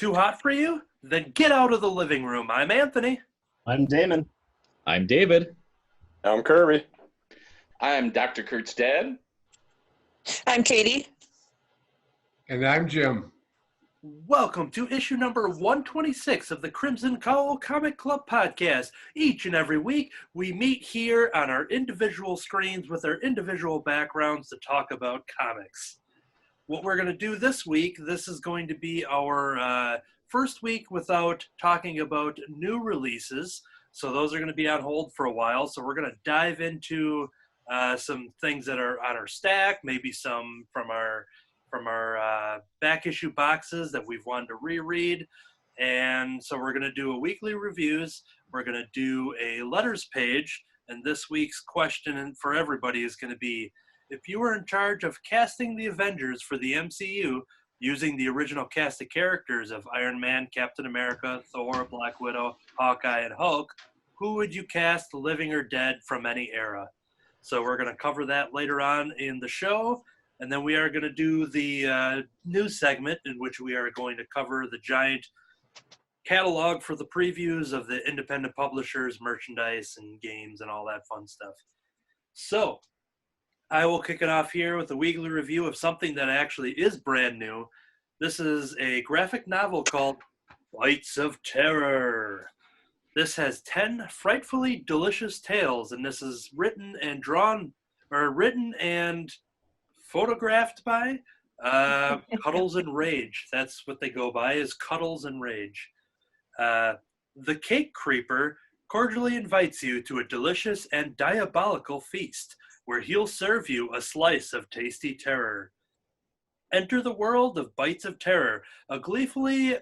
Too hot for you? Then get out of the living room. I'm Anthony. I'm Damon. I'm David. I'm Kirby. I'm Dr. Kurt's dad. I'm Katie. And I'm Jim. Welcome to issue number 126 of the Crimson Cowl Comic Club podcast. Each and every week, we meet here on our individual screens with our individual backgrounds to talk about comics. What we're going to do this week, this is going to be our first week without talking about new releases. So those are going to be on hold for a while. So we're going to dive into some things that are on our stack, maybe some from our back issue boxes that we've wanted to reread. And so we're going to do a weekly reviews. We're going to do a letters page. And this week's question for everybody is going to be, if you were in charge of casting the Avengers for the MCU using the original cast of characters of Iron Man, Captain America, Thor, Black Widow, Hawkeye, and Hulk, who would you cast, living or dead, from any era? So we're going to cover that later on in the show. And then we are going to do the news segment in which we are going to cover the giant catalog for the previews of the independent publishers, merchandise, and games, and all that fun stuff. So I will kick it off here with a weekly review of something that actually is brand new. This is a graphic novel called Bites of Terror. This has 10 frightfully delicious tales, and this is written and photographed by Cuddles and Rage. That's what they go by, is Cuddles and Rage. The Cake Creeper cordially invites you to a delicious and diabolical feast where he'll serve you a slice of tasty terror. Enter the world of Bites of Terror, a gleefully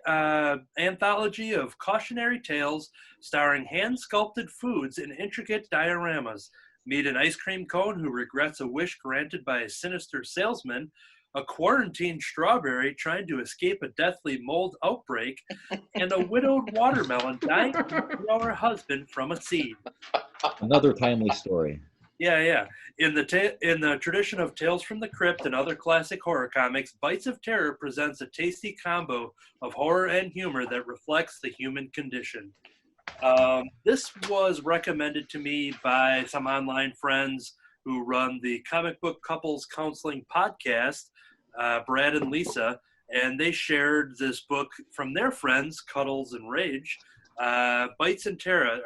anthology of cautionary tales starring hand-sculpted foods in intricate dioramas. Meet an ice cream cone who regrets a wish granted by a sinister salesman, a quarantined strawberry trying to escape a deathly mold outbreak, and a widowed watermelon dying to grow her husband from a seed. Another timely story. Yeah. In the tradition of Tales from the Crypt and other classic horror comics, Bites of Terror presents a tasty combo of horror and humor that reflects the human condition. This was recommended to me by some online friends who run the Comic Book Couples Counseling podcast, Brad and Lisa, and they shared this book from their friends, Cuddles and Rage, Bites and Terror.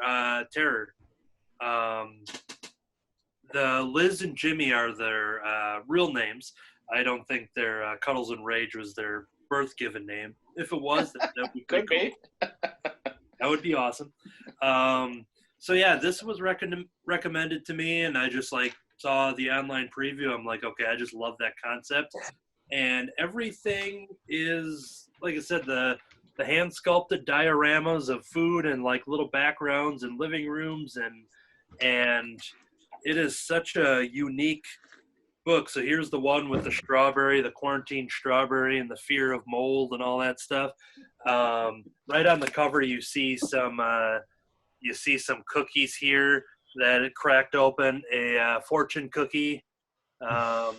The Liz and Jimmy are their real names. I don't think their Cuddles and Rage was their birth given name. If it was, that would be Could cool. be. That would be awesome. So yeah, this was recommended to me, and I just saw the online preview. I'm like, okay, I just love that concept. And everything is, like I said, the hand sculpted dioramas of food and little backgrounds and living rooms, and it is such a unique book. So here's the one with the strawberry, the quarantined strawberry, and the fear of mold and all that stuff. Right on the cover, you see some cookies here that it cracked open, a fortune cookie. So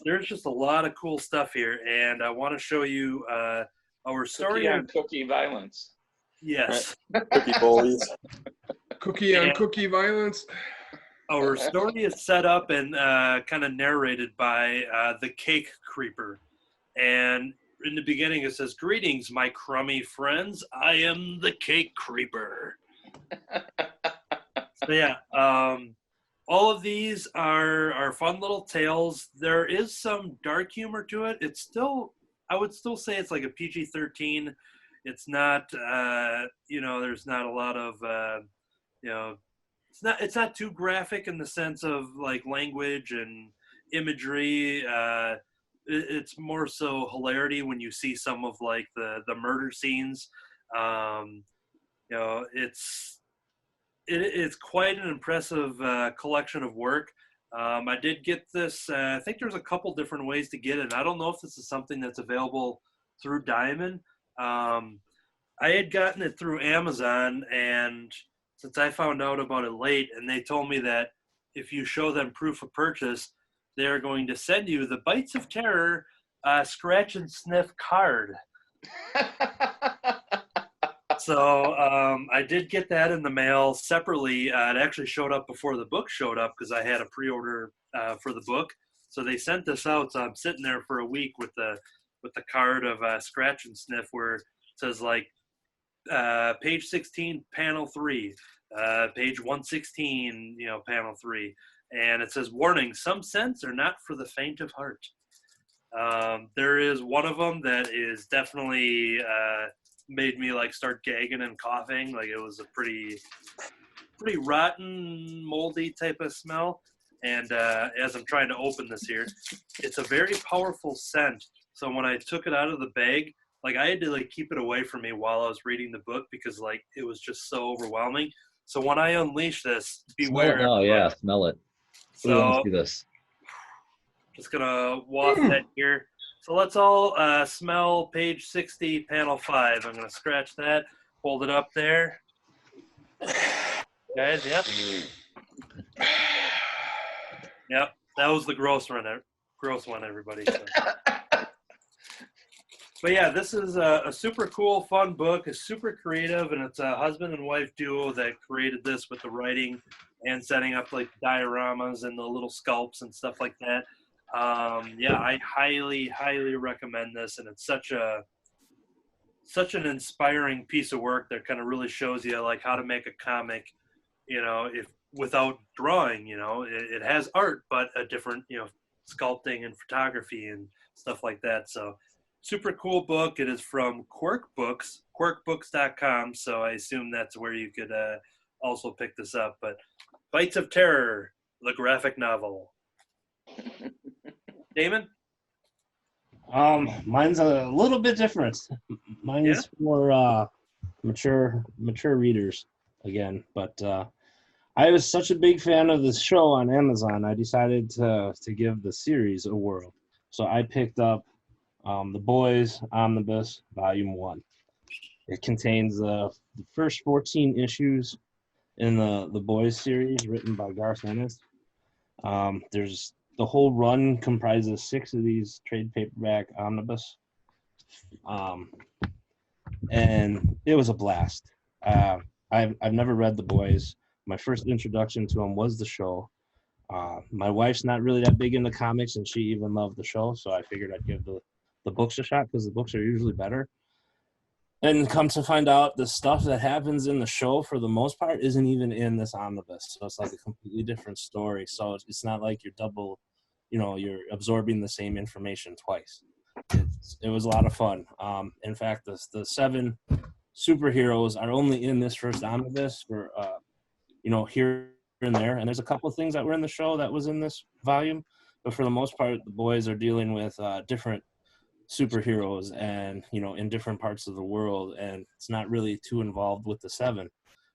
there's just a lot of cool stuff here, and I want to show you our story on cookie violence. Yes, Cookie bullies. Cookie on cookie violence. Our story is set up and kind of narrated by the Cake Creeper. And in the beginning it says, "Greetings, my crummy friends. I am the Cake Creeper." So yeah, all of these are fun little tales. There is some dark humor to it. It's still, I would still say it's like a PG-13. It's not, there's not a lot of, it's not too graphic in the sense of language and imagery. It's more so hilarity when you see some of the murder scenes. It's quite an impressive collection of work. I did get this. I think there's a couple different ways to get it. I don't know if this is something that's available through Diamond. I had gotten it through Amazon, and since I found out about it late, and they told me that if you show them proof of purchase, they're going to send you the Bites of Terror scratch and sniff card. So I did get that in the mail separately. It actually showed up before the book showed up because I had a pre-order for the book. So they sent this out. So I'm sitting there for a week with the card of Scratch and Sniff, where it says like page 16, panel 3, page 116, panel 3, and it says warning: some scents are not for the faint of heart. There is one of them that is definitely made me like start gagging and coughing. Like it was a pretty rotten, moldy type of smell. And as I'm trying to open this here, it's a very powerful scent. So when I took it out of the bag, like I had to like keep it away from me while I was reading the book because like it was just so overwhelming. So when I unleash this, beware. Oh yeah, smell it. We want to So see this. just gonna waft that here. So let's all smell page 60, panel 5. I'm gonna scratch that, hold it up there. Guys, yep. Yep, that was the gross one, everybody. So. But yeah, this is a super cool, fun book. It's super creative, and it's a husband and wife duo that created this with the writing and setting up like dioramas and the little sculpts and stuff like that. Yeah, I highly, highly recommend this, and it's such an inspiring piece of work that kind of really shows you like how to make a comic, if without drawing. It has art, but a different, sculpting and photography and stuff like that. So super cool book. It is from Quirk Books, quirkbooks.com. So I assume that's where you could also pick this up. But Bites of Terror, the graphic novel. Damon? Mine's a little bit different. Mine's for mature readers again. But I was such a big fan of this show on Amazon, I decided to give the series a whirl. So I picked up The Boys Omnibus Volume 1. It contains the first 14 issues in the Boys series written by Garth Ennis. There's the whole run comprises 6 of these trade paperback omnibus. And it was a blast. I've never read The Boys. My first introduction to them was the show. My wife's not really that big into comics, and she even loved the show, so I figured I'd give the books a shot because the books are usually better. And come to find out, the stuff that happens in the show, for the most part, isn't even in this omnibus. So it's like a completely different story. So it's not like you're double, you're absorbing the same information twice. It was a lot of fun. In fact, the 7 superheroes are only in this first omnibus for, here and there. And there's a couple of things that were in the show that was in this volume. But for the most part, the boys are dealing with different superheroes and in different parts of the world, and it's not really too involved with the 7.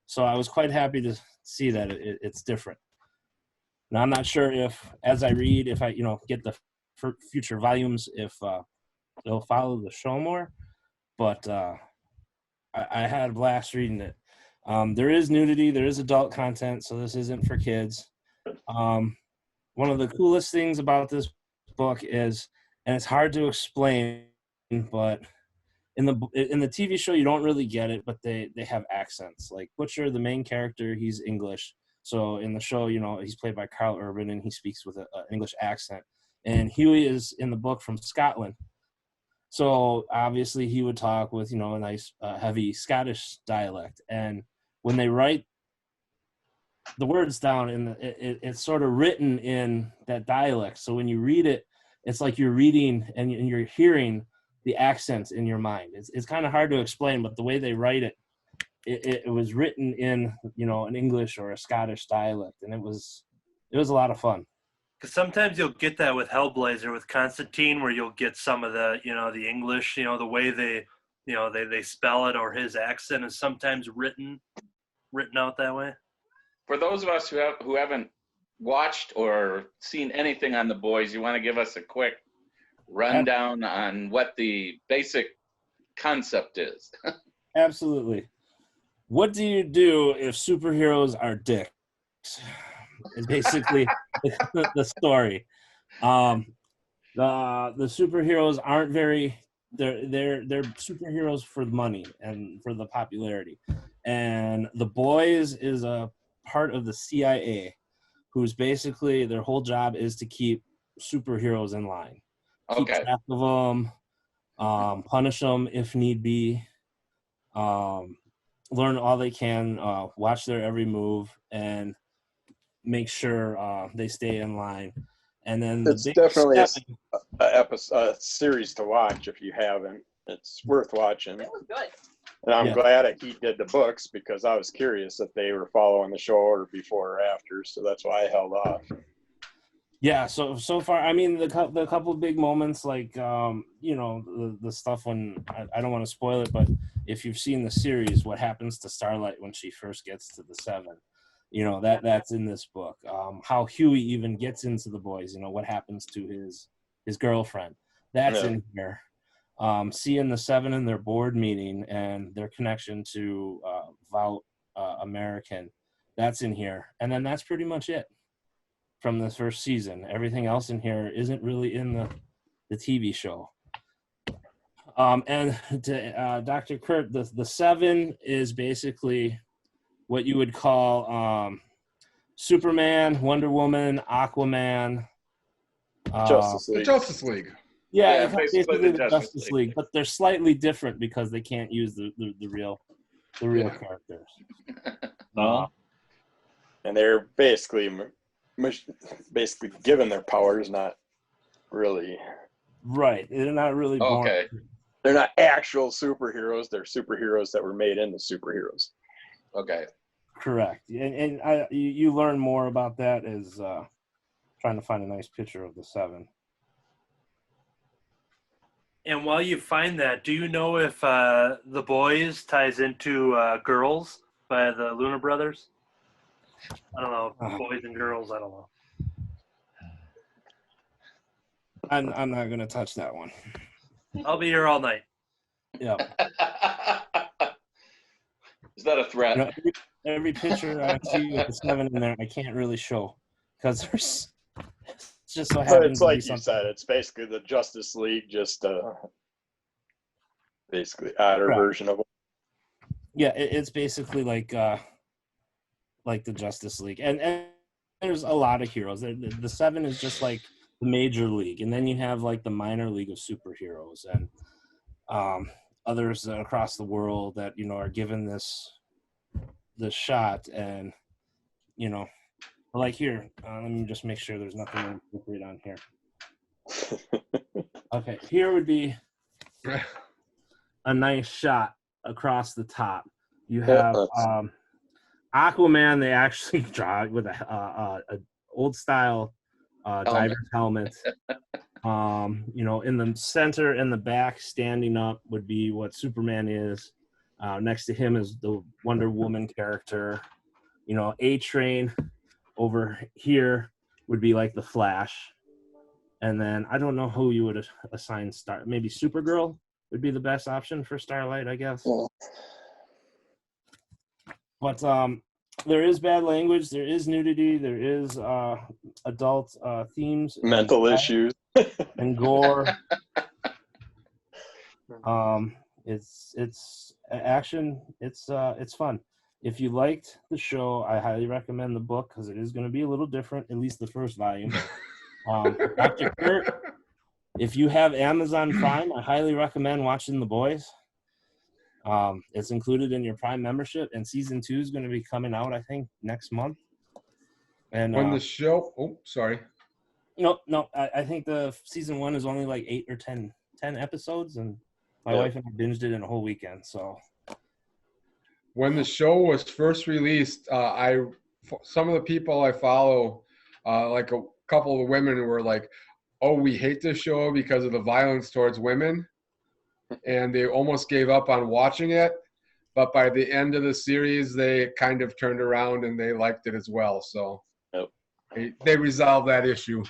So I was quite happy to see that it's different. Now I'm not sure if as I read, if I get the future volumes, if they'll follow the show more, but I had a blast reading it. There is nudity, there is adult content, so this isn't for kids. One of the coolest things about this book is, and it's hard to explain, but in the TV show you don't really get it, but they have accents. Like Butcher, the main character, he's English. So in the show, he's played by Carl Urban, and he speaks with an English accent. And Huey is in the book from Scotland. So obviously he would talk with, a nice heavy Scottish dialect. And when they write the words down, it's sort of written in that dialect. So when you read it, it's like you're reading and you're hearing the accents in your mind. It's kind of hard to explain, but the way they write it, it was written in, an English or a Scottish dialect, and it was a lot of fun. Because sometimes you'll get that with Hellblazer, with Constantine, where you'll get some of the, the English, the way they spell it, or his accent is sometimes written out that way. For those of us who haven't watched or seen anything on The Boys, you want to give us a quick rundown on what the basic concept is? Absolutely. What do you do if superheroes are dicks? Is basically the story. The superheroes aren't very they're superheroes for the money and for the popularity. And the boys is a part of the CIA, who's basically their whole job is to keep superheroes in line, keep Okay. track of them, punish them if need be, learn all they can, watch their every move, and make sure they stay in line. And then It's the big definitely seven, a series to watch if you haven't. It's worth watching. It was good. And I'm Yeah. glad he did the books because I was curious if they were following the show or before or after. So that's why I held off. yeah. So far, I mean, the couple of big moments, like the stuff when I don't want to spoil it, but if you've seen the series, what happens to Starlight when she first gets to the Seven, that's in this book. How Huey even gets into the boys, what happens to his girlfriend, that's Yeah. in here. Seeing the Seven in their board meeting and their connection to Vout American, that's in here. And then that's pretty much it from the first season. Everything else in here isn't really in the TV show. And to Dr. Kurt, the Seven is basically what you would call Superman, Wonder Woman, Aquaman. Justice The League. Justice League. Yeah, Yeah, it's basically the Justice Justice League. League, but they're slightly different because they can't use the real Yeah. characters. No. And they're basically given their powers, not really. Right, they're not really born. Okay. They're not actual superheroes. They're superheroes that were made into superheroes. Okay. Correct, and you learn more about that as trying to find a nice picture of the Seven. And while you find that, do you know if The Boys ties into Girls by the Luna Brothers? I don't know. Boys and Girls, I don't know. I'm not gonna touch that one. I'll be here all night. Yeah, Is that a threat? every picture I see with the Seven in there, I can't really show because there's it's just so But happens it's to be like you something. said, it's basically the Justice League, just basically odder Right. version of it. Yeah, it's basically like the Justice League, and there's a lot of heroes. The Seven is just like the major league, and then you have like the minor league of superheroes and others across the world that are given this shot, and like here. Let me just make sure there's nothing inappropriate on here. Okay, here would be a nice shot across the top. You have Aquaman. They actually draw it with a old style diver's helmet. In the center and the back, standing up would be what Superman is. Next to him is the Wonder Woman character. A-Train over here would be like the Flash. And then I don't know who you would assign Star. Maybe Supergirl would be the best option for Starlight, I guess. Yeah. But there is bad language, there is nudity, there is adult themes, Mental issues. and gore. It's action. It's fun. If you liked the show, I highly recommend the book because it is going to be a little different, at least the first volume. Dr. Kurt, if you have Amazon Prime, I highly recommend watching The Boys. It's included in your Prime membership, and season 2 is going to be coming out, I think, next month. And When the show, sorry. No, I think the season 1 is only like 8 or 10 episodes, and my wife and I binged it in a whole weekend. So When the show was first released, some of the people I follow, like a couple of the women were like, "Oh, we hate this show because of the violence towards women," and they almost gave up on watching it. But by the end of the series, they kind of turned around and they liked it as well. So they resolved that issue.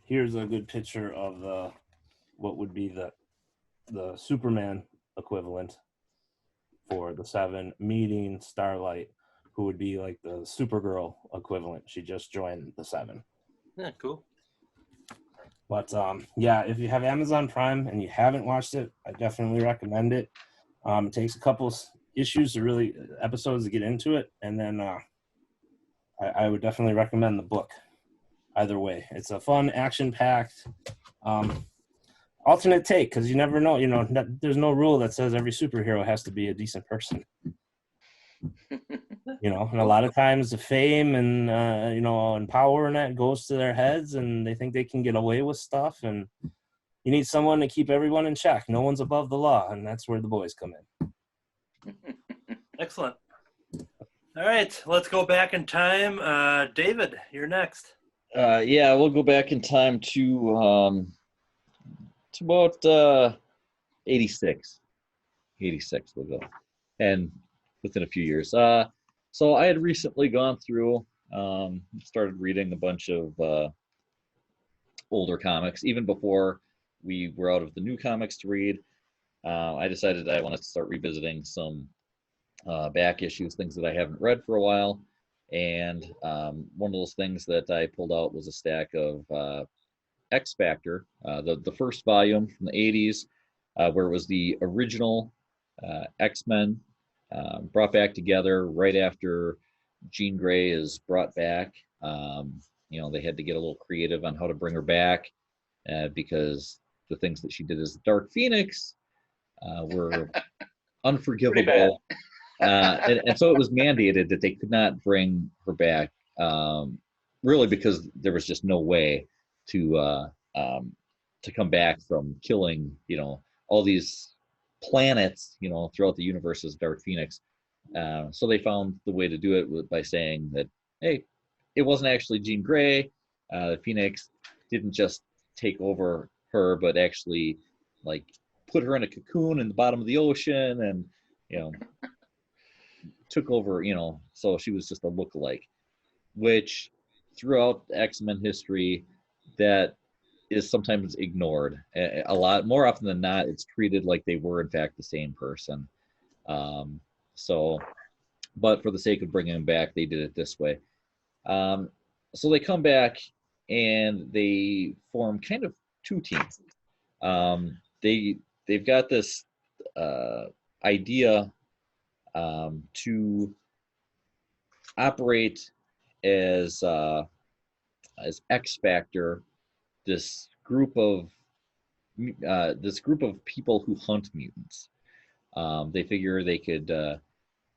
Here's a good picture of what would be the Superman equivalent for the Seven, meeting Starlight, who would be like the Supergirl equivalent. She just joined the Seven. Yeah, cool. But yeah, if you have Amazon Prime and you haven't watched it, I definitely recommend it. It takes a couple episodes to get into it, and then I would definitely recommend the book. Either way, it's a fun, action-packed, alternate take, because you never know. There's no rule that says every superhero has to be a decent person. And a lot of times the fame and and power and that goes to their heads, and they think they can get away with stuff, and you need someone to keep everyone in check. No one's above the law, and that's where the boys come in. Excellent. All right, let's go back in time. David, you're next. Yeah, we'll go back in time to about 86. 86 we'll go. And within a few years. So I had recently gone through, started reading a bunch of older comics. Even before we were out of the new comics to read, I decided I wanted to start revisiting some back issues, things that I haven't read for a while. And one of those things that I pulled out was a stack of X Factor, the first volume from the 80s, where it was the original X-Men brought back together right after Jean Grey is brought back. They had to get a little creative on how to bring her back because the things that she did as the Dark Phoenix were unforgivable. And so it was mandated that they could not bring her back, really because there was just no way to come back from killing, all these planets, throughout the universe as Dark Phoenix. So they found the way to do it by saying that, hey, it wasn't actually Jean Grey. Phoenix didn't just take over her, but actually put her in a cocoon in the bottom of the ocean and, took over, so she was just a lookalike, which throughout X-Men history, that is sometimes ignored. A lot more often than not, it's treated like they were in fact the same person. But for the sake of bringing them back, they did it this way. So they come back and they form kind of two teams. They've got this idea to operate as X Factor, this group of people who hunt mutants. They figure they could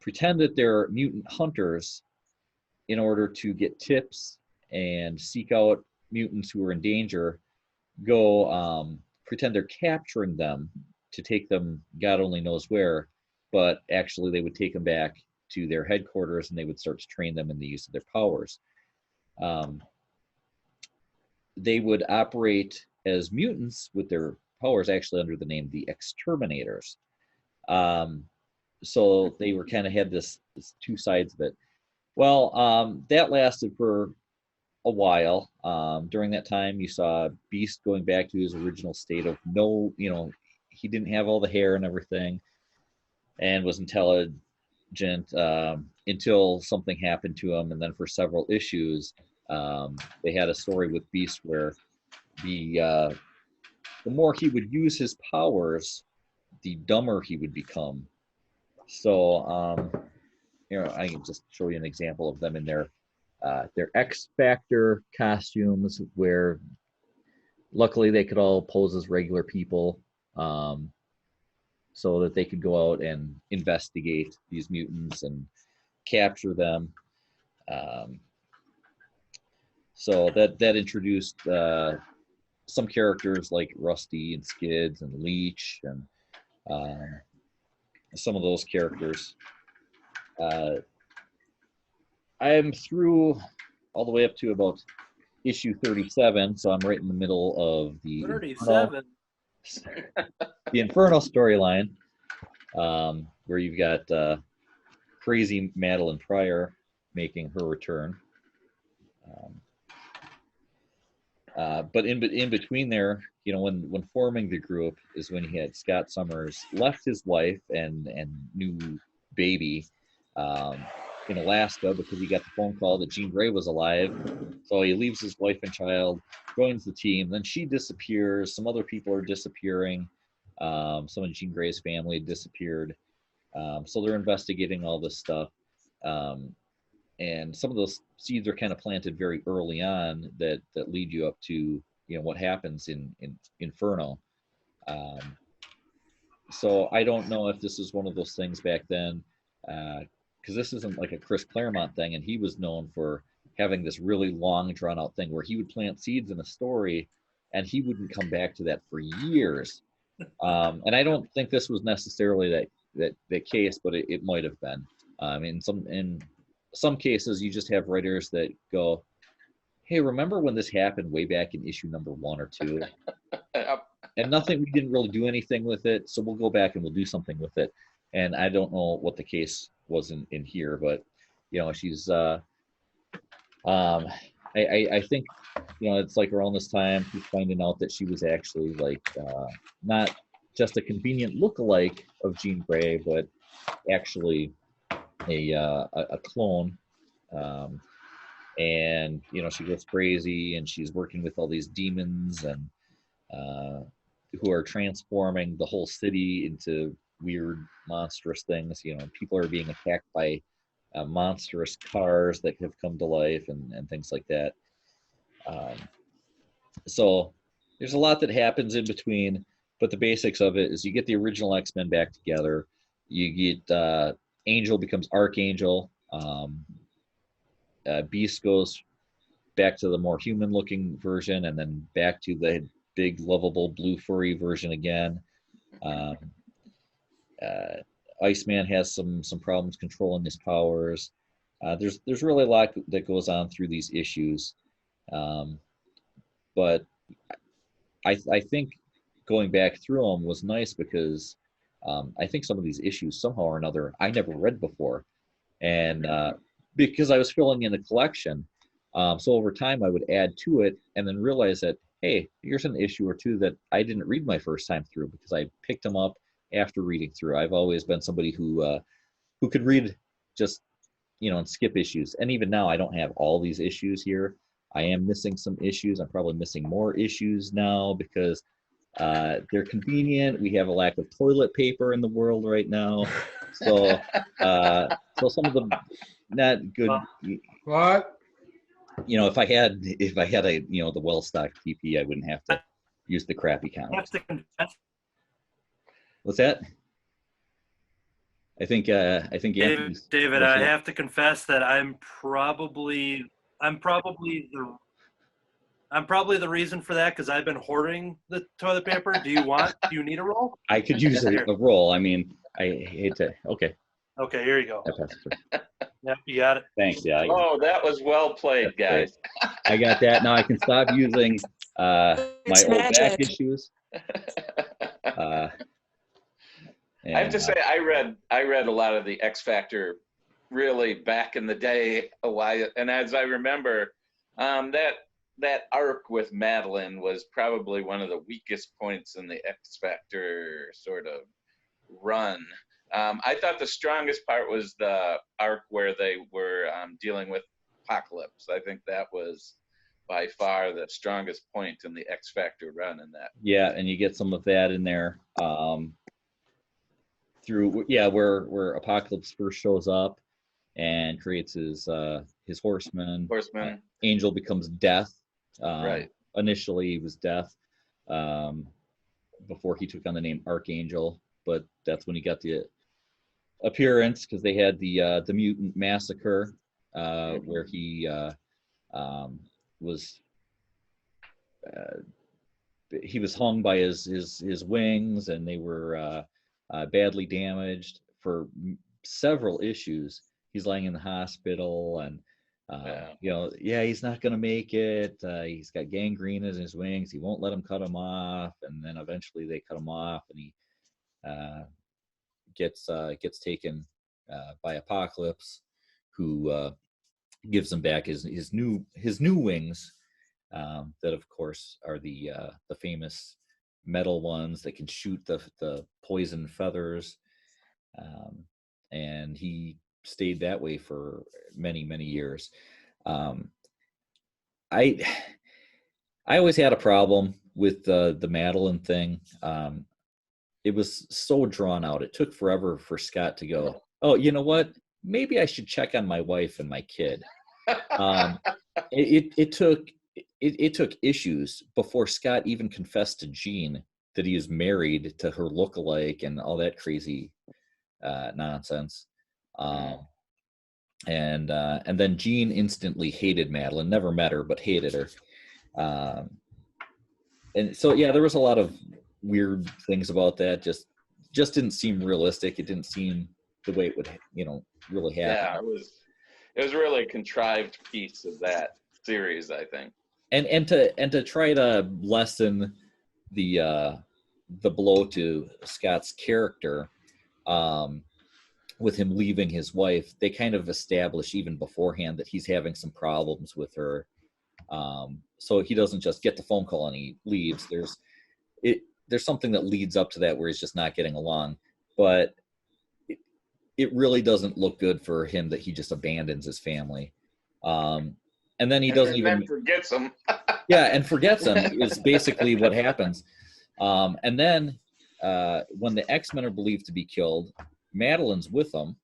pretend that they're mutant hunters in order to get tips and seek out mutants who are in danger. Go pretend they're capturing them to take them God only knows where, but actually they would take them back to their headquarters and they would start to train them in the use of their powers. They would operate as mutants with their powers actually under the name the Exterminators. So they were kind of had this two sides of it. Well, that lasted for a while. During that time, you saw Beast going back to his original state of he didn't have all the hair and everything and was intelligent until something happened to him. And then for several issues, they had a story with Beast where the more he would use his powers, the dumber he would become. So, I can just show you an example of them in their X Factor costumes, where luckily they could all pose as regular people, so that they could go out and investigate these mutants and capture them. So that introduced some characters like Rusty and Skids and Leech and some of those characters. I'm through all the way up to about issue 37, so I'm right in the middle of the 37. The Inferno storyline, where you've got crazy Madeline Pryor making her return. But in between there, when forming the group is when he had Scott Summers left his wife and new baby, in Alaska because he got the phone call that Jean Grey was alive. So he leaves his wife and child, joins the team. Then she disappears. Some other people are disappearing. Some of Jean Grey's family disappeared. So they're investigating all this stuff. And some of those seeds are kind of planted very early on that lead you up to what happens in Inferno. So I don't know if this is one of those things back then, because this isn't like a Chris Claremont thing, and he was known for having this really long, drawn out thing where he would plant seeds in a story, and he wouldn't come back to that for years. And I don't think this was necessarily that case, but it might have been. In some cases, you just have writers that go, "Hey, remember when this happened way back in issue number 1 or 2?" And we didn't really do anything with it, so we'll go back and we'll do something with it. And I don't know what the case was in here, but she's I think it's like around this time she's finding out that she was actually not just a convenient look-alike of Jean Grey, but actually a clone. And she gets crazy, and she's working with all these demons and who are transforming the whole city into weird, monstrous things. People are being attacked by monstrous cars that have come to life and things like that. So there's a lot that happens in between, but the basics of it is you get the original X-Men back together. You get Angel becomes Archangel. Beast goes back to the more human-looking version, and then back to the big, lovable blue furry version again. Iceman has some problems controlling his powers. There's really a lot that goes on through these issues, but I think going back through them was nice because I think some of these issues somehow or another I never read before, and because I was filling in a collection. So over time I would add to it and then realize that, hey, here's an issue or two that I didn't read my first time through because I picked them up after reading through. I've always been somebody who could read just, and skip issues. And even now I don't have all these issues here. I am missing some issues. I'm probably missing more issues now because they're convenient. We have a lack of toilet paper in the world right now. So some of them not good. What? If I had a the well-stocked TP, I wouldn't have to use the crappy comics. What's that? I think David, I have to confess that I'm probably the reason for that because I've been hoarding the toilet paper. Do you need a roll? I could use a roll. I mean, I hate to. Okay. Okay, here you go. Yep, you got it. Thanks. Yeah. That was well played, guys. I got that. Now I can stop using my old back issues. I have to say, I read a lot of the X Factor really back in the day a while, and as I remember, that arc with Madeline was probably one of the weakest points in the X Factor sort of run. I thought the strongest part was the arc where they were dealing with Apocalypse. I think that was by far the strongest point in the X Factor run in that. Yeah, and you get some of that in there where Apocalypse first shows up and creates his horseman. Angel becomes Death. Right. Initially, he was Death before he took on the name Archangel, but that's when he got the appearance because they had the mutant massacre where he was hung by his wings, and they were badly damaged for several issues. He's lying in the hospital, and he's not gonna make it. He's got gangrene in his wings. He won't let him cut him off, and then eventually they cut him off, and he gets taken by Apocalypse, who gives him back his new wings, that of course are the famous metal ones that can shoot the poison feathers, and he stayed that way for many, many years. I always had a problem with the Madeline thing. It was so drawn out. It took forever for Scott to go, oh, you know what? Maybe I should check on my wife and my kid. It took issues before Scott even confessed to Jean that he was married to her lookalike and all that crazy nonsense. And then Jean instantly hated Madeline, never met her, but hated her. And so, yeah, there was a lot of weird things about that. Just didn't seem realistic. It didn't seem the way it would, really happen. Yeah, it was really a contrived piece of that series, I think. And to try to lessen the blow to Scott's character, with him leaving his wife, they kind of establish even beforehand that he's having some problems with her. So he doesn't just get the phone call and he leaves. There's something that leads up to that where he's just not getting along, but it really doesn't look good for him that he just abandons his family. And then he doesn't even forgets him. Yeah, and forgets him is basically what happens. And then when the X-Men are believed to be killed, Madeline's with them.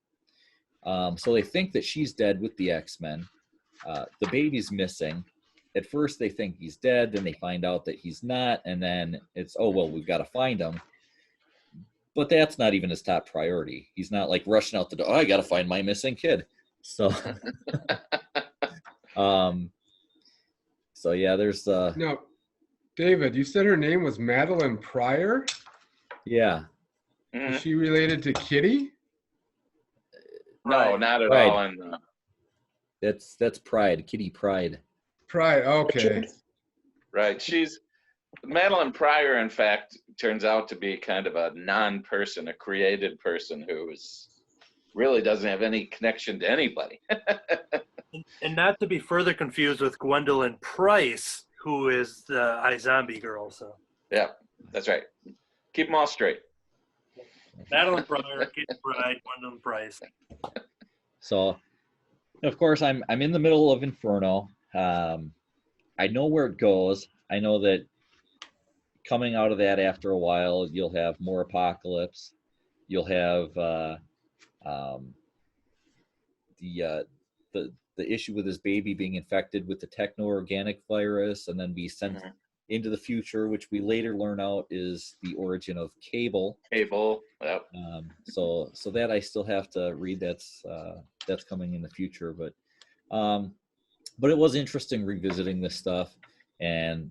So they think that she's dead with the X-Men. The baby's missing. At first they think he's dead, then they find out that he's not, and then it's, oh, well, we've got to find him. But that's not even his top priority. He's not like rushing out the door, oh, I got to find my missing kid. So, so yeah, there's... Now, David, you said her name was Madeline Pryor? Yeah. Is she related to Kitty? No, not at Pride. all. And That's Pride, Kitty Pride. Pride, okay. right, she's Madeline Pryor. In fact, turns out to be kind of a non-person, a created person who really doesn't have any connection to anybody. And not to be further confused with Gwendolyn Price, who is the iZombie girl. So Yeah, that's right. Keep them all straight. Madeline Pryor, Kitty Pryde, Gwendolyn Price. So, of course, I'm in the middle of Inferno. I know where it goes. I know that coming out of that after a while, you'll have more Apocalypse. You'll have the issue with his baby being infected with the techno-organic virus and then be sent into the future, which we later learn out is the origin of Cable. Yep. So that I still have to read. That's coming in the future, but it was interesting revisiting this stuff and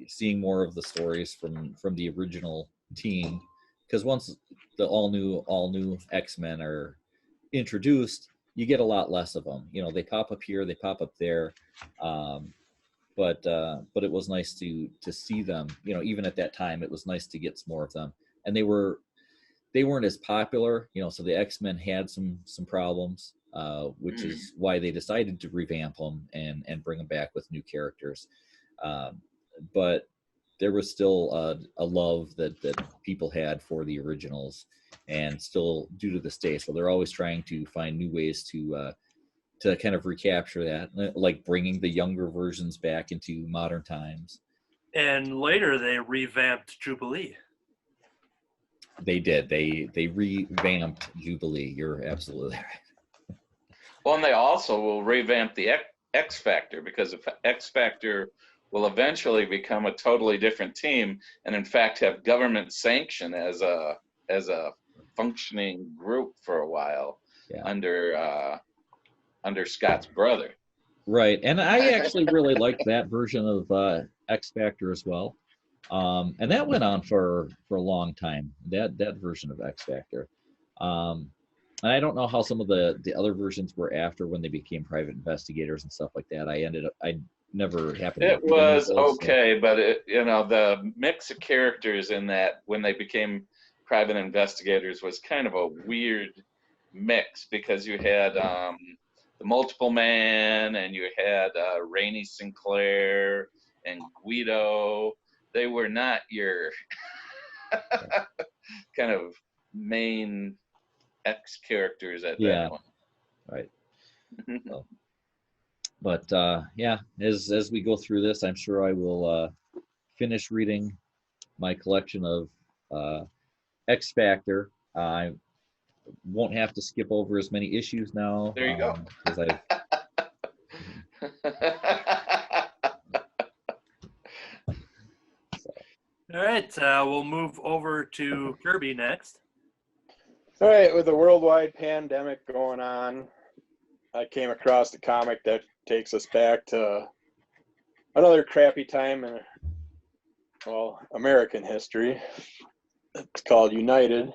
seeing more of the stories from the original team, because once the all new X-Men are introduced, you get a lot less of them. They pop up here, they pop up there, but it was nice to see them. Even at that time, it was nice to get some more of them, and they weren't as popular. So the X-Men had some problems, which is why they decided to revamp them and bring them back with new characters. But there was still a love that people had for the originals, and still do to this day. So they're always trying to find new ways to kind of recapture that, like bringing the younger versions back into modern times. And later they revamped Jubilee. They did. They revamped Jubilee. You're absolutely right. Well, and they also will revamp the X Factor, because if X Factor will eventually become a totally different team, and in fact have government sanction as a functioning group for a while, under Scott's brother. Right, and I actually really liked that version of X Factor as well, and that went on for a long time. That version of X Factor, and I don't know how some of the other versions were after, when they became private investigators and stuff like that. I never happened. It was okay, but the mix of characters in that when they became private investigators was kind of a weird mix, because you had the Multiple Man, and you had Rainey Sinclair and Guido. They were not your kind of main X characters at that point. Right. So, but yeah, as we go through this, I'm sure I will finish reading my collection of X Factor. I won't have to skip over as many issues now. There you go. Because I've. All right, we'll move over to Kirby next. All right, with the worldwide pandemic going on, I came across a comic that takes us back to another crappy time in, well, American history. It's called United.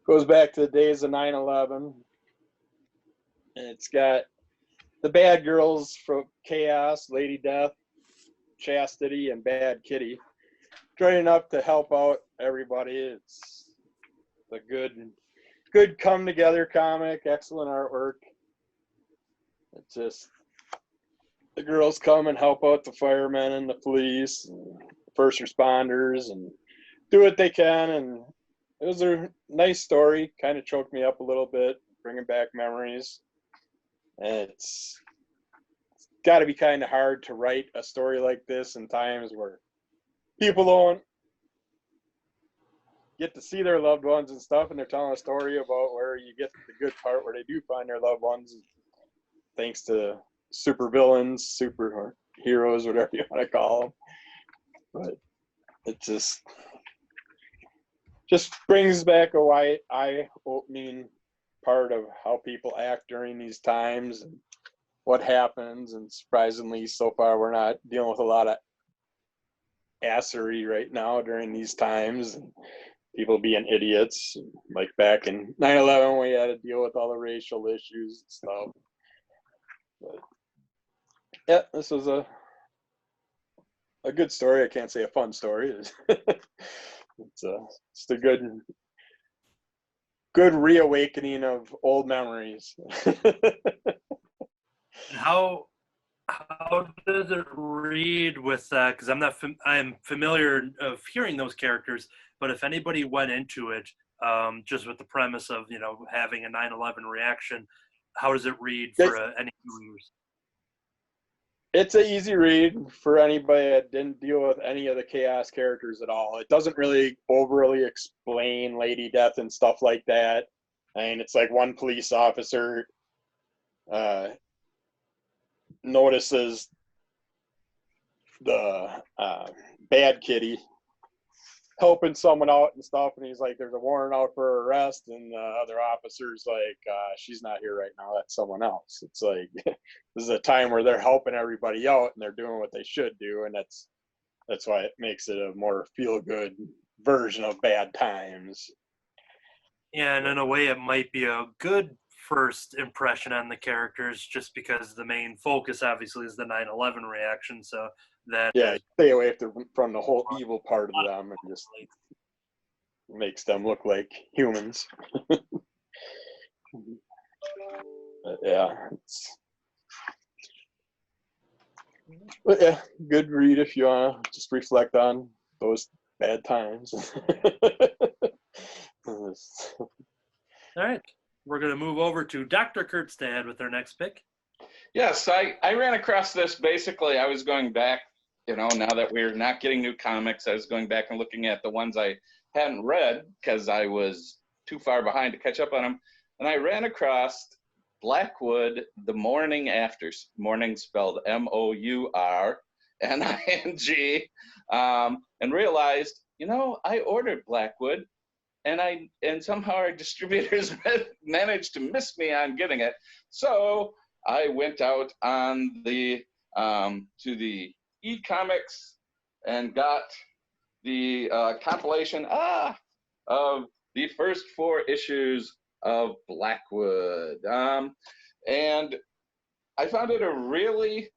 Goes back to the days of 9/11. And it's got the bad girls from Chaos, Lady Death, Chastity, and Bad Kitty joining up to help out everybody. It's a good come together comic, excellent artwork. It's just the girls come and help out the firemen and the police and first responders and do what they can. And it was a nice story, kind of choked me up a little bit, bringing back memories. And it's got to be kind of hard to write a story like this in times where people don't get to see their loved ones and stuff, and they're telling a story about where you get the good part where they do find their loved ones thanks to super villains, super heroes, whatever you want to call them. But it just brings back a eye-opening part of how people act during these times and what happens. And surprisingly, so far, we're not dealing with a lot of assery right now during these times. And people being idiots, like back in 9/11, we had to deal with all the racial issues and stuff. But yeah, this was a good story. I can't say a fun story. It's just a good reawakening of old memories. How does it read with that? Because I'm familiar of hearing those characters, but if anybody went into it just with the premise of having a 9/11 reaction, how does it read for any viewers? It's an easy read for anybody that didn't deal with any of the Chaos characters at all. It doesn't really overly explain Lady Death and stuff like that. I mean, it's like one police officer notices the Bad Kitty helping someone out and stuff, and he's like, there's a warrant out for her arrest, and the other officer's like, she's not here right now, that's someone else. It's like this is a time where they're helping everybody out and they're doing what they should do, and that's why it makes it a more feel-good version of Bad Times. Yeah, and in a way it might be a good first impression on the characters, just because the main focus obviously is the 9/11 reaction, so that stay away from the whole evil part of them and just makes them look like humans. But yeah, good read if you want to just reflect on those bad times. All right, we're going to move over to Dr. Kurtstad with our next pick. Yes, I ran across this. Basically, I was going back, now that we're not getting new comics, I was going back and looking at the ones I hadn't read because I was too far behind to catch up on them. And I ran across Blackwood, The Morning After, morning spelled Mourning, and realized, I ordered Blackwood, and somehow our distributors managed to miss me on getting it. So I went out on the to the e-comics and got the compilation of the first 4 issues of Blackwood, and I found it a really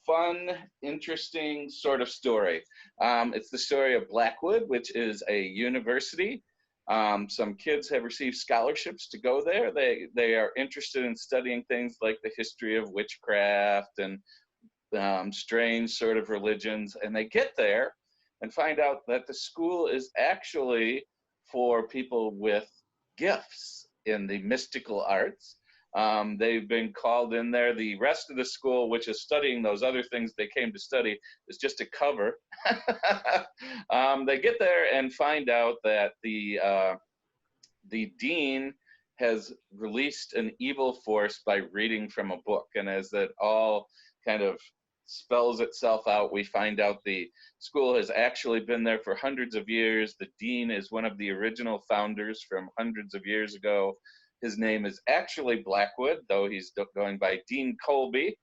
fun, interesting sort of story. It's the story of Blackwood, which is a university. Some kids have received scholarships to go there. They are interested in studying things like the history of witchcraft and strange sort of religions. And they get there and find out that the school is actually for people with gifts in the mystical arts. They've been called in there. The rest of the school, which is studying those other things they came to study, is just a cover. They get there and find out that the dean has released an evil force by reading from a book. And as that all kind of spells itself out, we find out the school has actually been there for hundreds of years. The dean is one of the original founders from hundreds of years ago. His name is actually Blackwood, though he's going by Dean Colby.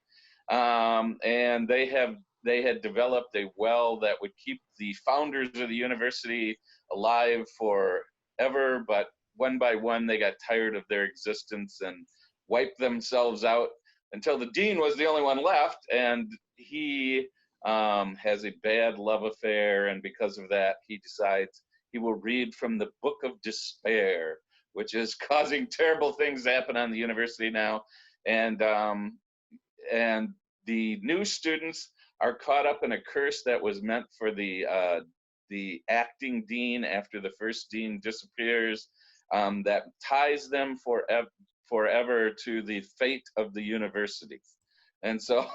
And they had developed a well that would keep the founders of the university alive forever, but one by one they got tired of their existence and wiped themselves out until the dean was the only one left, and he has a bad love affair, and because of that he decides he will read from the Book of Despair, which is causing terrible things to happen on the university now. And the new students are caught up in a curse that was meant for the acting dean after the first dean disappears, that ties them forever to the fate of the university. And so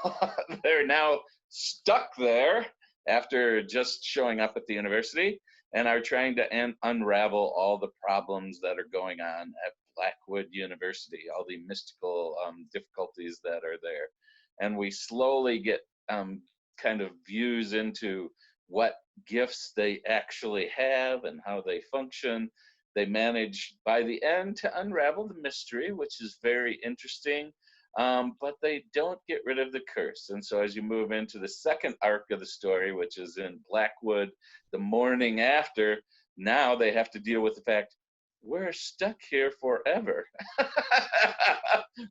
they're now stuck there after just showing up at the university, and are trying to unravel all the problems that are going on at Blackwood University, all the mystical difficulties that are there. And we slowly get kind of views into what gifts they actually have and how they function. They manage by the end to unravel the mystery, which is very interesting, but they don't get rid of the curse. And so as you move into the second arc of the story, which is in Blackwood, the morning after, now they have to deal with the fact, we're stuck here forever.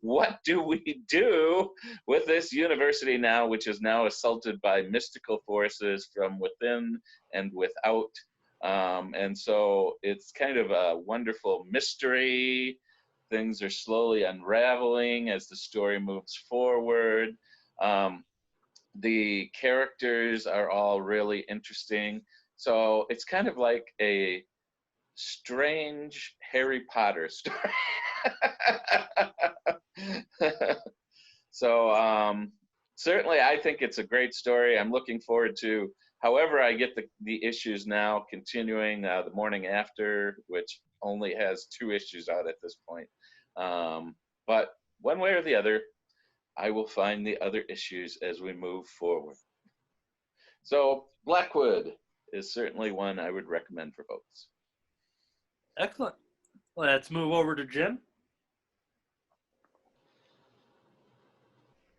What do we do with this university now, which is now assaulted by mystical forces from within and without? And so it's kind of a wonderful mystery. Things are slowly unraveling as the story moves forward. The characters are all really interesting. So it's kind of like a strange Harry Potter story. So certainly I think it's a great story. I'm looking forward to however I get the issues now, continuing the morning after, which only has 2 issues out at this point. But one way or the other, I will find the other issues as we move forward. So Blackwood is certainly one I would recommend for folks. Excellent. Let's move over to Jim.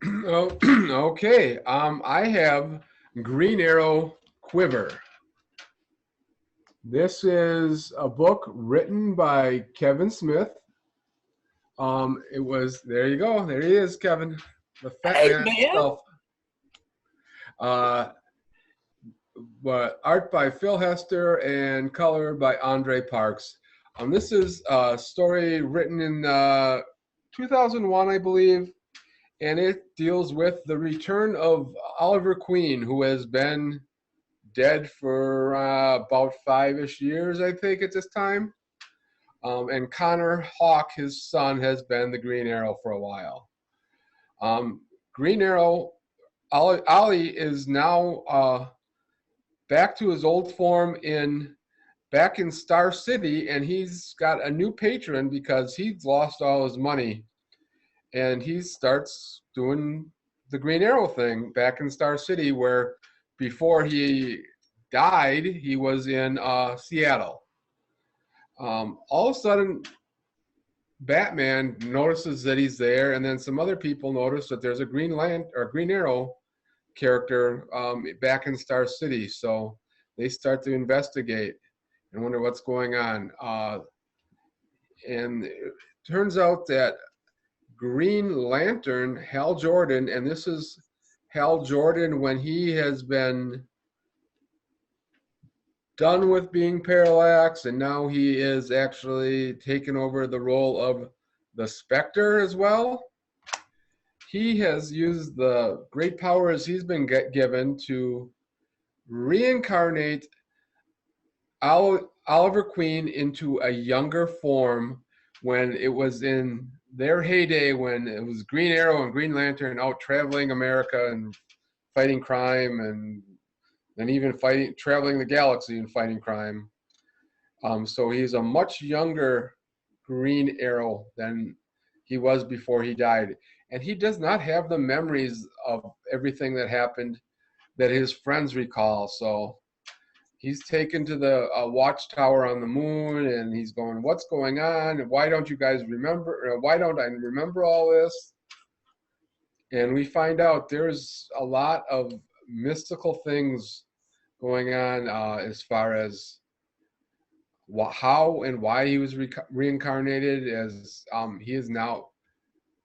Okay. I have Green Arrow Quiver. This is a book written by Kevin Smith. It was, there you go. There he is, Kevin. The fat man himself. But art by Phil Hester and color by Andre Parks. This is a story written in 2001, I believe, and it deals with the return of Oliver Queen, who has been dead for about 5-ish years, I think, at this time. And Connor Hawke, his son, has been the Green Arrow for a while. Green Arrow, Ollie is now back to his old form back in Star City, and he's got a new patron because he's lost all his money. And he starts doing the Green Arrow thing back in Star City, where before he died, he was in Seattle. All of a sudden, Batman notices that he's there, and then some other people notice that there's a Green Arrow character back in Star City. So they start to investigate and wonder what's going on. And it turns out that Green Lantern, Hal Jordan, and this is Hal Jordan when he has been done with being Parallax, and now he is actually taken over the role of the Spectre as well. He has used the great powers he's been given to reincarnate Oliver Queen into a younger form when it was in their heyday when it was Green Arrow and Green Lantern out traveling America and fighting crime, and even traveling the galaxy and fighting crime. So he's a much younger Green Arrow than he was before he died. And he does not have the memories of everything that happened that his friends recall. So he's taken to the watchtower on the moon, and he's going, what's going on? Why don't you guys remember? Why don't I remember all this? And we find out there's a lot of mystical things going on as far as how and why he was reincarnated, as he is now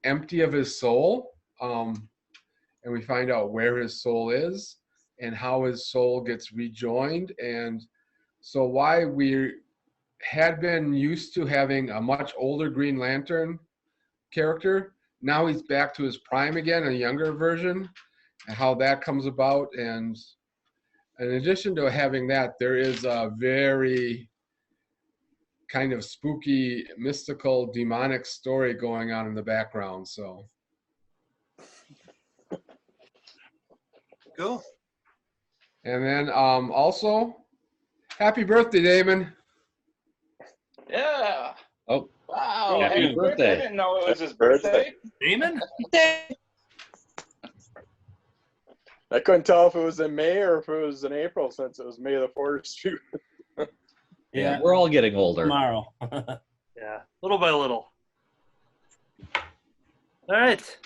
empty of his soul. And we find out where his soul is and how his soul gets rejoined. And so why we had been used to having a much older Green Lantern character, now he's back to his prime again, a younger version, and how that comes about. And in addition to having that, there is a very kind of spooky, mystical, demonic story going on in the background. So Cool. and then also, happy birthday, Damon. Yeah. Oh, Wow. Happy birthday. I didn't know it was his birthday. Damon? I couldn't tell if it was in May or if it was in April, since it was May the 4th. yeah, we're all getting older. Tomorrow. Yeah, little by little. All right.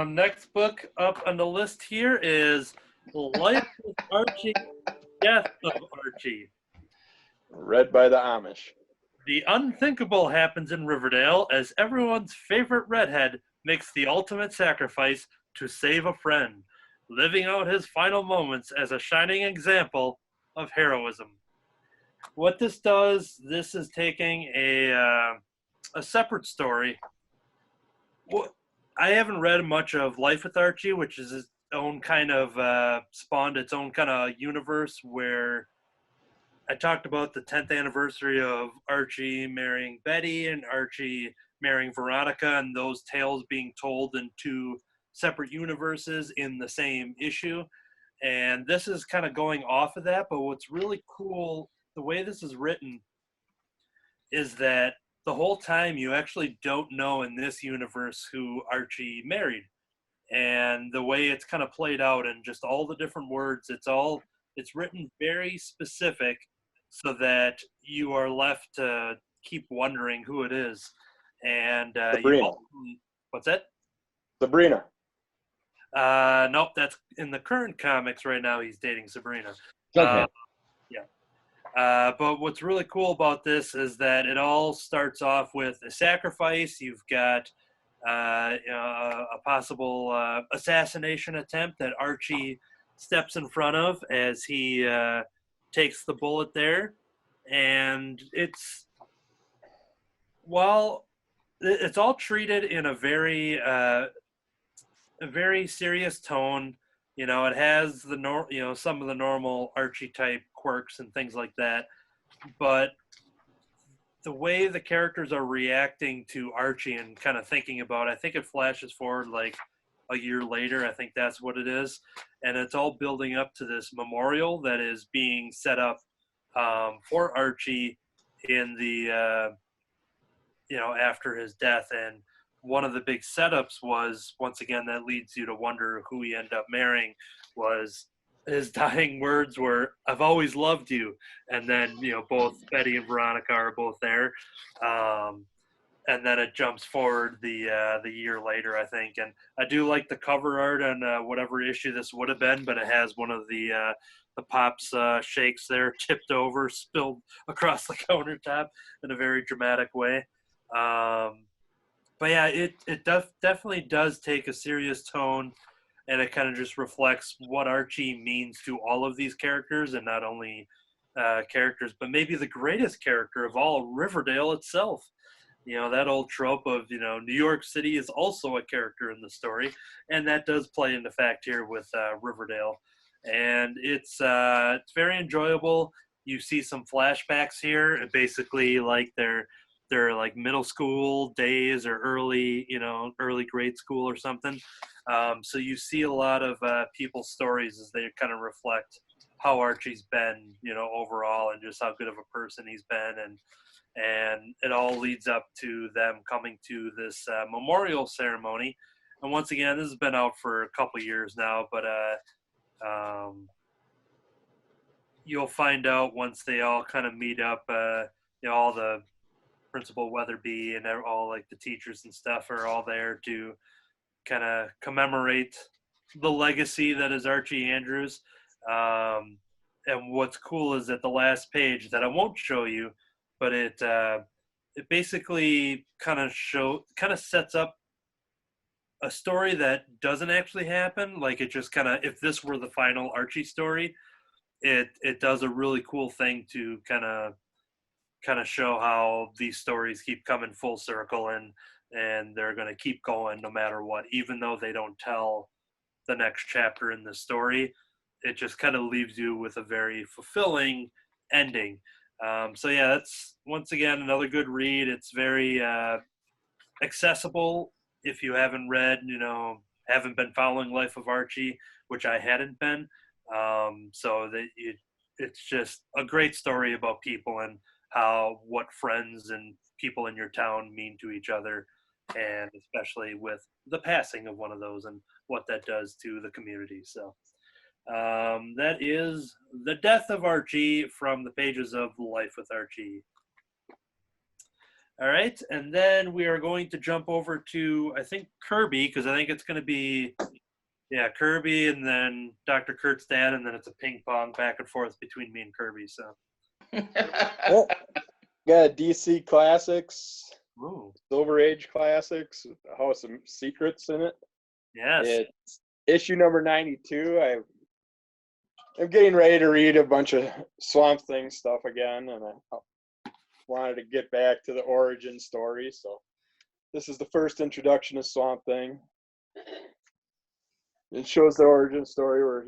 Next book up on the list here is Life of Archie, Death of Archie. Read by the Amish. The unthinkable happens in Riverdale as everyone's favorite redhead makes the ultimate sacrifice to save a friend, living out his final moments as a shining example of heroism. What this does, this is taking a separate story. Well, I haven't read much of Life with Archie, which is its own kind of spawned its own kind of universe where I talked about the 10th anniversary of Archie marrying Betty and Archie marrying Veronica, and those tales being told in two separate universes in the same issue. And this is kind of going off of that, but what's really cool, the way this is written, is that the whole time you actually don't know in this universe who Archie married. And the way it's kind of played out and just all the different words, it's written very specific so that you are left to keep wondering who it is. And Sabrina. What's that? Sabrina. Nope, that's in the current comics right now. He's dating Sabrina. Okay. But what's really cool about this is that it all starts off with a sacrifice. You've got a possible assassination attempt that Archie steps in front of as he takes the bullet there. And it's all treated in a very serious tone. You know, it has some of the normal Archie type quirks and things like that, but the way the characters are reacting to Archie and kind of thinking about, I think it flashes forward like a year later. I think that's what it is, and it's all building up to this memorial that is being set up for Archie in the after his death. And one of the big setups was, once again, that leads you to wonder who he ended up marrying, was his dying words were, "I've always loved you." And then, both Betty and Veronica are both there. And then it jumps forward the year later, I think. And I do like the cover art on whatever issue this would have been, but it has one of the Pop's shakes there tipped over, spilled across the countertop in a very dramatic way. But yeah, it definitely does take a serious tone, and it kind of just reflects what Archie means to all of these characters, and not only characters, but maybe the greatest character of all, Riverdale itself. That old trope of, New York City is also a character in the story, and that does play into fact here with Riverdale. And it's very enjoyable. You see some flashbacks here, basically like they're their like middle school days or early grade school or something. So you see a lot of people's stories as they kind of reflect how Archie's been, overall, and just how good of a person he's been, and it all leads up to them coming to this memorial ceremony. And once again, this has been out for a couple years now, but you'll find out once they all kind of meet up. All the Principal Weatherby and all like the teachers and stuff are all there to kind of commemorate the legacy that is Archie Andrews. And what's cool is that the last page that I won't show you, but it basically kind of sets up a story that doesn't actually happen. Like it just kind of, if this were the final Archie story, it does a really cool thing to kind of show how these stories keep coming full circle, and they're going to keep going no matter what, even though they don't tell the next chapter in the story. It just kind of leaves you with a very fulfilling ending. So yeah, that's once again another good read. It's very accessible if you haven't read, haven't been following Life of Archie, which I hadn't been. So that it's just a great story about people and what friends and people in your town mean to each other, and especially with the passing of one of those and what that does to the community. So that is The Death of Archie from the pages of Life with Archie. All right, and then we are going to jump over to, I think, Kirby, because I think it's going to be, Kirby and then Dr. Kurt's dad, and then it's a ping pong back and forth between me and Kirby. So, got DC Classics, ooh, Silver Age Classics, House of Secrets in it. Yes. It's issue number 92. I'm getting ready to read a bunch of Swamp Thing stuff again, and I wanted to get back to the origin story. So this is the first introduction of Swamp Thing. It shows the origin story where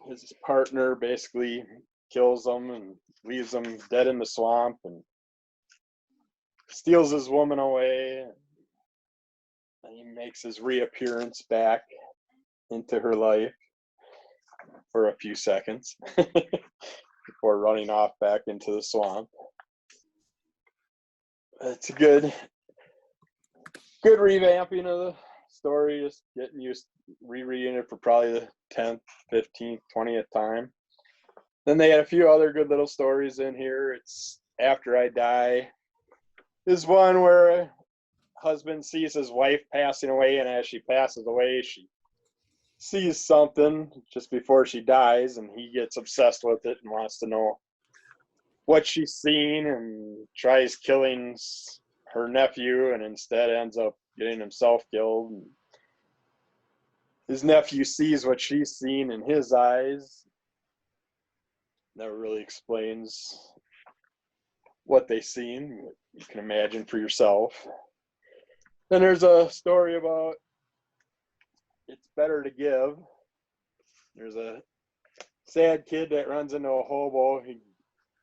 his partner basically kills him and leaves him dead in the swamp and steals his woman away. And he makes his reappearance back into her life for a few seconds before running off back into the swamp. It's a good revamping of the story, just getting used rereading it for probably the 10th, 15th, 20th time. Then they had a few other good little stories in here. It's After I Die. This one where a husband sees his wife passing away, and as she passes away, she sees something just before she dies, and he gets obsessed with it and wants to know what she's seen and tries killing her nephew, and instead ends up getting himself killed. And his nephew sees what she's seen in his eyes. Never really explains what they seen. You can imagine for yourself. Then there's a story about It's Better to Give. There's a sad kid that runs into a hobo. He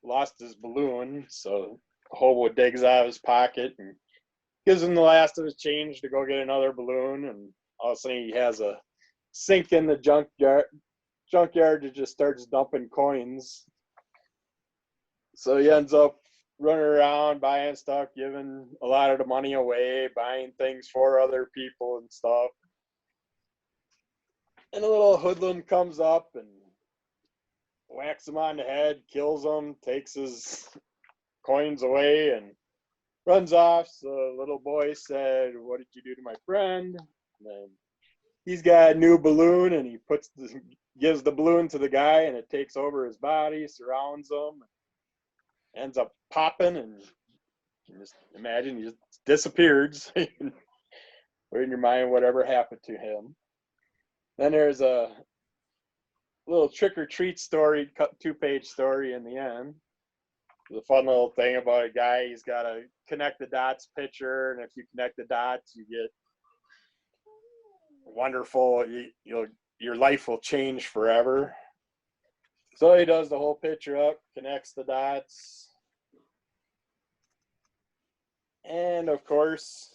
lost his balloon, so the hobo digs out of his pocket and gives him the last of his change to go get another balloon, and all of a sudden he has a sink in the junkyard that just starts dumping coins. So he ends up running around buying stuff, giving a lot of the money away, buying things for other people and stuff. And a little hoodlum comes up and whacks him on the head, kills him, takes his coins away, and runs off. So the little boy said, "What did you do to my friend?" And then he's got a new balloon, and he gives the balloon to the guy, and it takes over his body, surrounds him, ends up popping, and you just imagine he just disappeared. Put in your mind whatever happened to him. Then there's a little trick or treat story, 2-page story in the end. There's a fun little thing about a guy. He's got a connect the dots picture, and if you connect the dots, you get wonderful. Your life will change forever. So he does the whole picture up, connects the dots, And of course,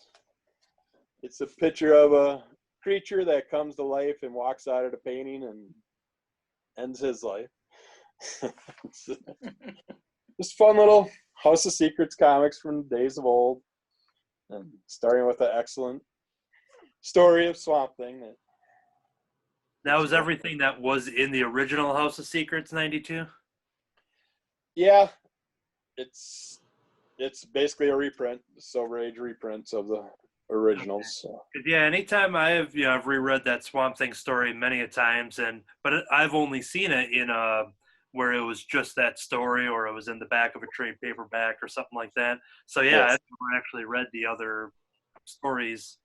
it's a picture of a creature that comes to life and walks out of the painting and ends his life. Just fun little House of Secrets comics from the days of old, and starting with an excellent story of Swamp Thing. That was everything that was in the original House of Secrets '92. Yeah, it's basically a reprint, Silver Age reprints of the originals. So. Yeah, anytime I've reread that Swamp Thing story many a times, but I've only seen it in where it was just that story, or it was in the back of a trade paperback or something like that. So yeah, Yes. I've never actually read the other stories.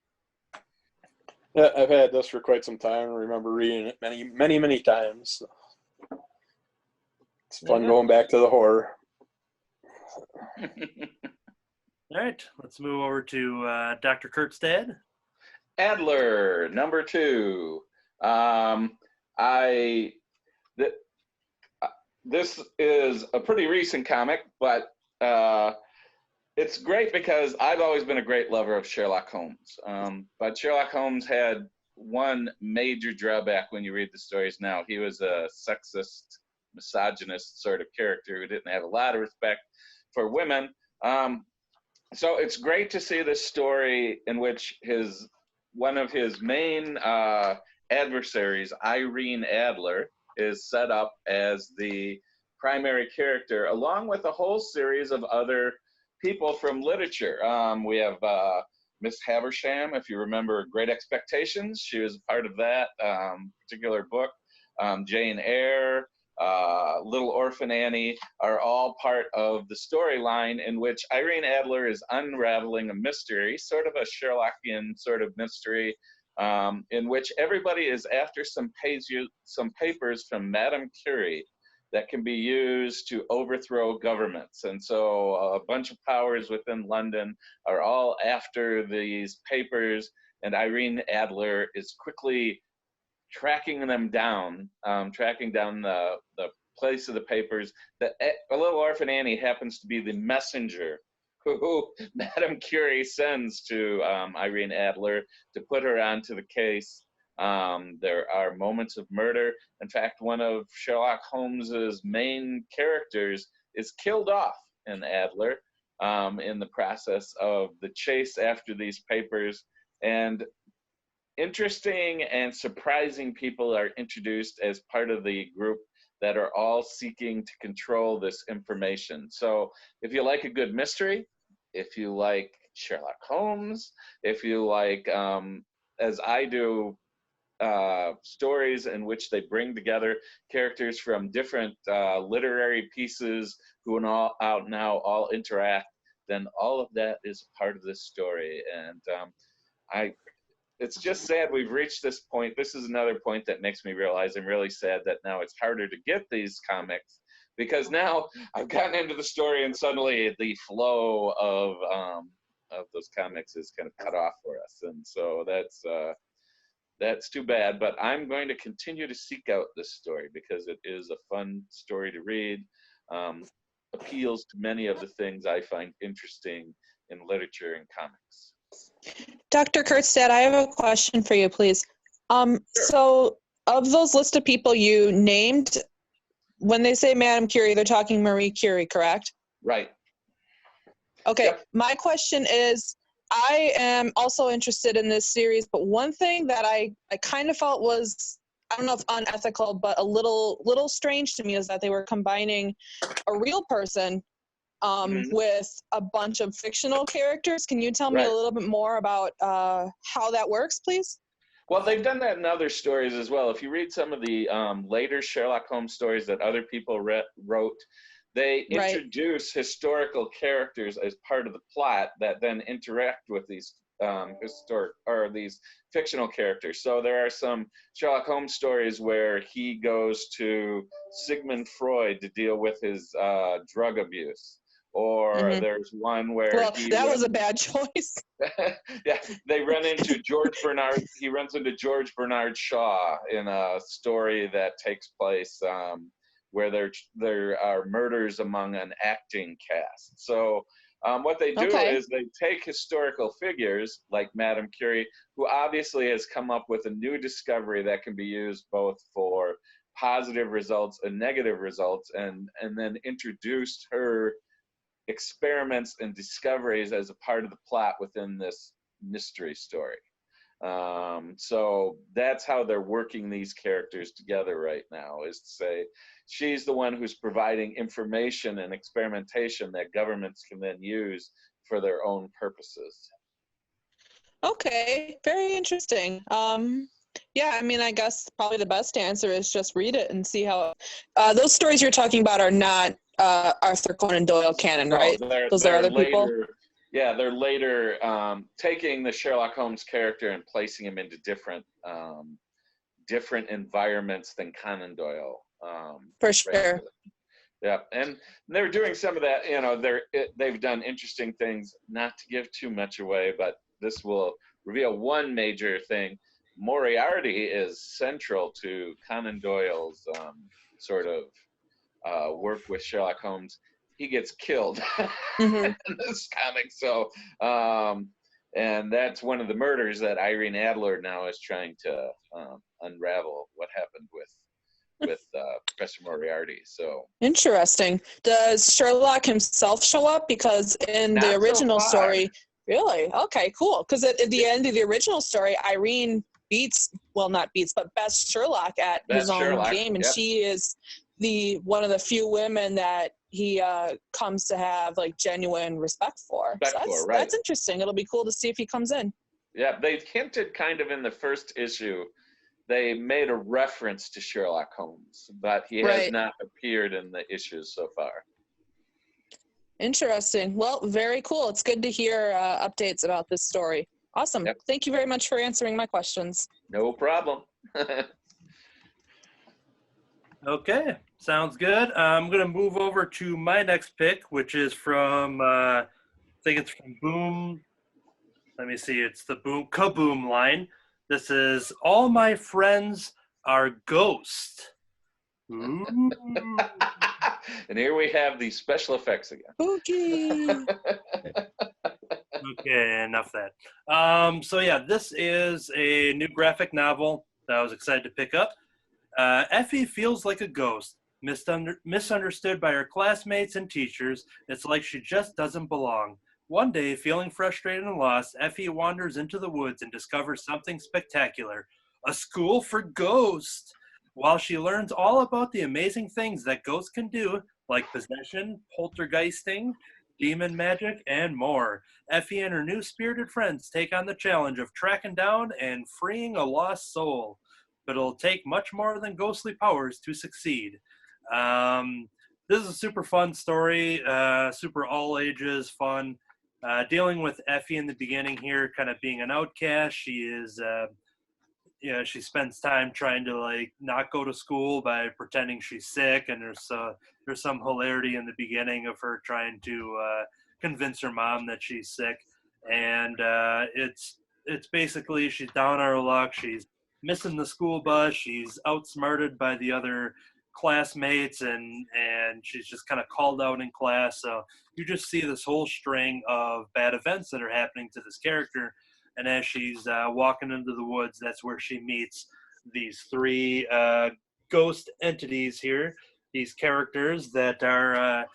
Yeah, I've had this for quite some time. I remember reading it many times. So. It's fun going back to the horror. All right, let's move over to Dr. Kurtzstad. Adler, number 2. This is a pretty recent comic, but it's great because I've always been a great lover of Sherlock Holmes. But Sherlock Holmes had one major drawback when you read the stories now. He was a sexist, misogynist sort of character who didn't have a lot of respect for women. So it's great to see this story in which one of his main adversaries, Irene Adler, is set up as the primary character, along with a whole series of other people from literature. We have Miss Havisham, if you remember Great Expectations. She was part of that particular book. Jane Eyre, Little Orphan Annie are all part of the storyline in which Irene Adler is unraveling a mystery, sort of a Sherlockian sort of mystery, in which everybody is after some papers from Madame Curie that can be used to overthrow governments. And so a bunch of powers within London are all after these papers, and Irene Adler is quickly tracking them down, tracking down the place of the papers. A Little Orphan Annie happens to be the messenger who Madame Curie sends to Irene Adler to put her onto the case. There are moments of murder. In fact, one of Sherlock Holmes's main characters is killed off in Adler in the process of the chase after these papers. And interesting and surprising people are introduced as part of the group that are all seeking to control this information. So if you like a good mystery, if you like Sherlock Holmes, if you like, as I do, stories in which they bring together characters from different literary pieces who now all interact, then all of that is part of this story. And it's just sad we've reached this point. This is another point that makes me realize I'm really sad that now it's harder to get these comics, because now I've gotten into the story and suddenly the flow of those comics is kind of cut off for us. And so that's too bad, but I'm going to continue to seek out this story because it is a fun story to read, appeals to many of the things I find interesting in literature and comics. Dr. Kurtzstad, I have a question for you, please. So of those list of people you named, when they say Madame Curie, they're talking Marie Curie, correct? Right. Okay, Yep. My question is, I am also interested in this series, but one thing that I kind of felt was, I don't know if unethical, but a little strange to me is that they were combining a real person with a bunch of fictional characters. Can you tell me a little bit more about how that works, please? Well, they've done that in other stories as well. If you read some of the later Sherlock Holmes stories that other people wrote, they introduce historical characters as part of the plot that then interact with these these fictional characters. So there are some Sherlock Holmes stories where he goes to Sigmund Freud to deal with his drug abuse. Or there's one where that was a bad choice. Yeah, they run into George Bernard. He runs into George Bernard Shaw in a story that takes place where there are murders among an acting cast. So What they do Okay. is they take historical figures like Madame Curie, who obviously has come up with a new discovery that can be used both for positive results and negative results, and then introduced her experiments and discoveries as a part of the plot within this mystery story. So that's how they're working these characters together right now, is to say she's the one who's providing information and experimentation that governments can then use for their own purposes. Okay, very interesting. Yeah, I mean, I guess probably the best answer is just read it and see how. Those stories you're talking about are not Arthur Conan Doyle canon, right? Those are other people. Yeah, they're later taking the Sherlock Holmes character and placing him into different environments than Conan Doyle. For sure. Yeah, and they're doing some of that. You know, they've done interesting things. Not to give too much away, but this will reveal one major thing. Moriarty is central to Conan Doyle's sort of work with Sherlock Holmes. He gets killed in this comic, so and that's one of the murders that Irene Adler now is trying to unravel what happened with Professor Moriarty. So interesting. Does Sherlock himself show up? Because in the original story, really? Okay, cool. Because at the end of the original story, Irene bests Sherlock at his own game, and she is one of the few women that he comes to have like genuine respect for. That's interesting. It'll be cool to see if he comes in. Yeah, they hinted kind of in the first issue. They made a reference to Sherlock Holmes, but he has not appeared in the issues so far. Interesting. Well, very cool. It's good to hear updates about this story. Awesome. Yep. Thank you very much for answering my questions. No problem. Okay, sounds good. I'm going to move over to my next pick, which is from, I think it's from Boom. Let me see, it's the Kaboom line. This is All My Friends Are Ghosts. Ooh. And here we have the special effects again. Spooky. Okay, enough of that. So yeah, this is a new graphic novel that I was excited to pick up. Effie feels like a ghost, misunderstood by her classmates and teachers. It's like she just doesn't belong. One day, feeling frustrated and lost, Effie wanders into the woods and discovers something spectacular, a school for ghosts. While she learns all about the amazing things that ghosts can do, like possession, poltergeisting, demon magic, and more, Effie and her new spirited friends take on the challenge of tracking down and freeing a lost soul. But it'll take much more than ghostly powers to succeed. This is a super fun story, super all ages fun. Dealing with Effie in the beginning here, kind of being an outcast. She is, she spends time trying to like not go to school by pretending she's sick, and there's some hilarity in the beginning of her trying to convince her mom that she's sick, and it's basically she's down on her luck. She's missing the school bus. She's outsmarted by the other classmates, and she's just kind of called out in class. So you just see this whole string of bad events that are happening to this character. And as she's walking into the woods, that's where she meets these three ghost entities here, these characters that are,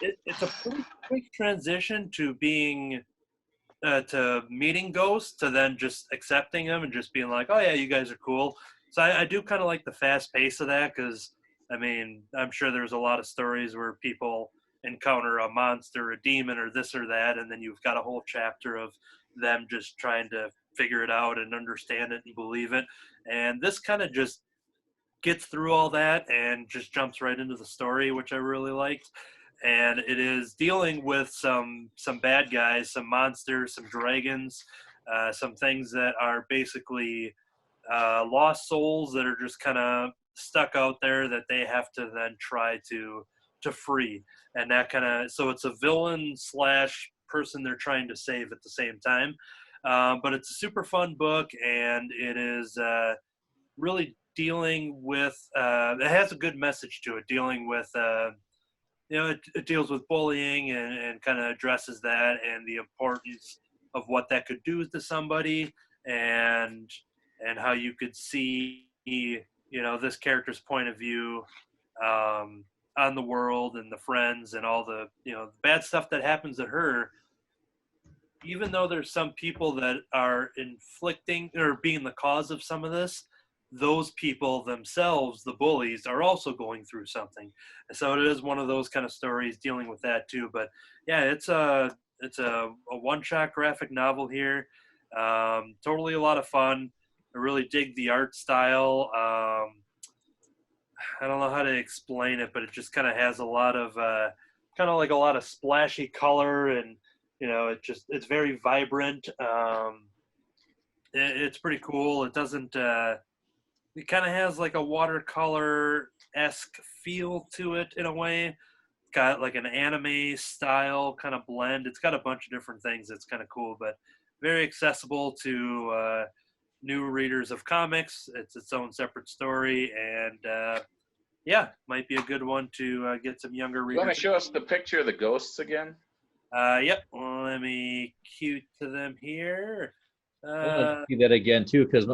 it's a pretty quick transition to being to meeting ghosts to then just accepting them and just being like, oh yeah, you guys are cool. So I do kind of like the fast pace of that, because I mean, I'm sure there's a lot of stories where people encounter a monster, a demon, or this or that, and then you've got a whole chapter of them just trying to figure it out and understand it and believe it. And this kind of just gets through all that and just jumps right into the story, which I really liked. And it is dealing with some bad guys, some monsters, some dragons, some things that are basically lost souls that are just kind of stuck out there that they have to then try to free. And that kind of, so it's a villain slash person they're trying to save at the same time. But it's a super fun book, and it is really dealing with, it has a good message to it, dealing with it deals with bullying and kind of addresses that and the importance of what that could do to somebody, and how you could see this character's point of view on the world and the friends and all the the bad stuff that happens to her. Even though there's some people that are inflicting or being the cause of some of this, those people themselves, the bullies, are also going through something. So it is one of those kind of stories dealing with that too. But yeah, it's a one-shot graphic novel here. Totally a lot of fun. I really dig the art style. I don't know how to explain it, but it just kind of has a lot of kind of like a lot of splashy color, and it's very vibrant. It's pretty cool. It doesn't. It kind of has like a watercolor-esque feel to it in a way. Got like an anime style kind of blend. It's got a bunch of different things. It's kind of cool, but very accessible to new readers of comics. It's its own separate story, and yeah, might be a good one to get some younger readers. You want to show us the picture of the ghosts again? Yep. Well, let me cue to them here. I want to see that again too, because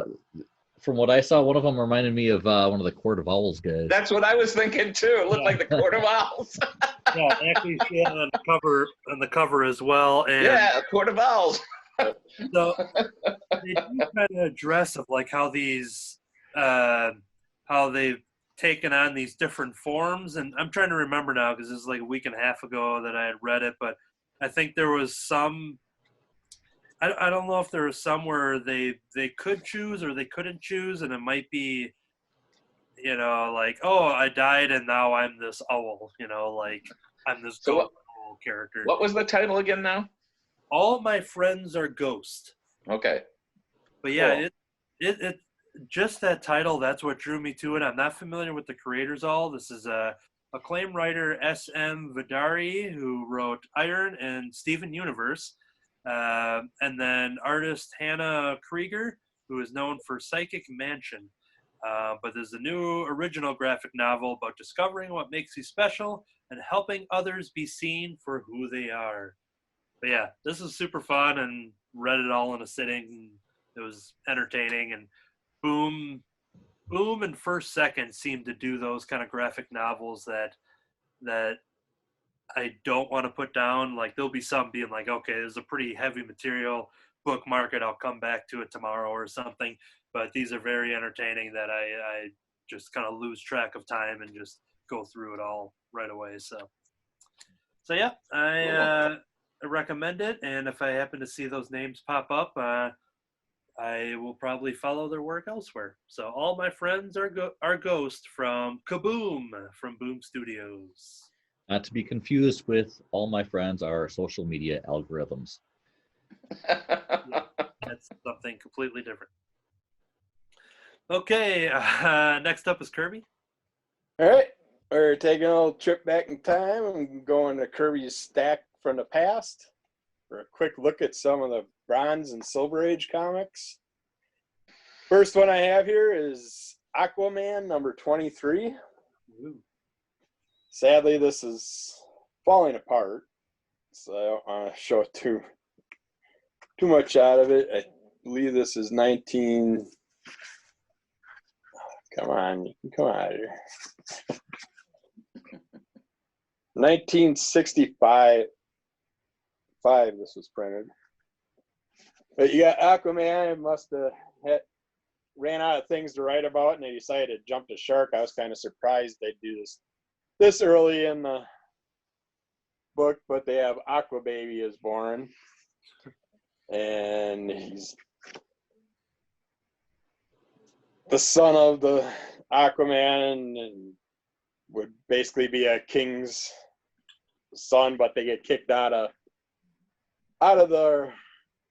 from what I saw, one of them reminded me of one of the Court of Owls guys. That's what I was thinking too. It looked like the Court of Owls. Yeah, actually, she had on the cover as well. And yeah, Court of Owls. So they do kind of address of like how these how they've taken on these different forms, and I'm trying to remember now because this is like a week and a half ago that I had read it, but I think there was some. I don't know if there was some where they could choose or they couldn't choose, and it might be, like, oh, I died and now I'm this owl, like I'm this owl character. What was the title again now? All My Friends Are Ghosts. Okay. But yeah, cool. it just that title, that's what drew me to it. I'm not familiar with the creators all. This is a acclaimed writer S.M. Vidari, who wrote Iron and Steven Universe. And then artist Hannah Krieger, who is known for Psychic Mansion. But there's a new original graphic novel about discovering what makes you special and helping others be seen for who they are. But yeah, this is super fun, and read it all in a sitting. It was entertaining, and Boom and First Second seem to do those kind of graphic novels that I don't want to put down. Like, there'll be some being like, okay, there's a pretty heavy material, bookmark it, I'll come back to it tomorrow or something. But these are very entertaining that I just kind of lose track of time and just go through it all right away. So yeah, I recommend it. And if I happen to see those names pop up, I will probably follow their work elsewhere. So All My Friends Are Ghost from Kaboom, from Boom Studios. Not to be confused with All My Friends Are Social Media Algorithms. That's something completely different. Okay, next up is Kirby. All right, we're taking a little trip back in time and going to Kirby's stack from the past for a quick look at some of the Bronze and Silver Age comics. First one I have here is Aquaman number 23. Ooh. Sadly, this is falling apart, so I don't want to show too much out of it. I believe this is 19. Come on, you can come out of here. 1965. This was printed. But you got Aquaman. Must have ran out of things to write about, and they decided to jump the shark. I was kind of surprised they'd do this early in the book, but they have Aqua Baby is born, and he's the son of the Aquaman and would basically be a king's son, but they get kicked out of their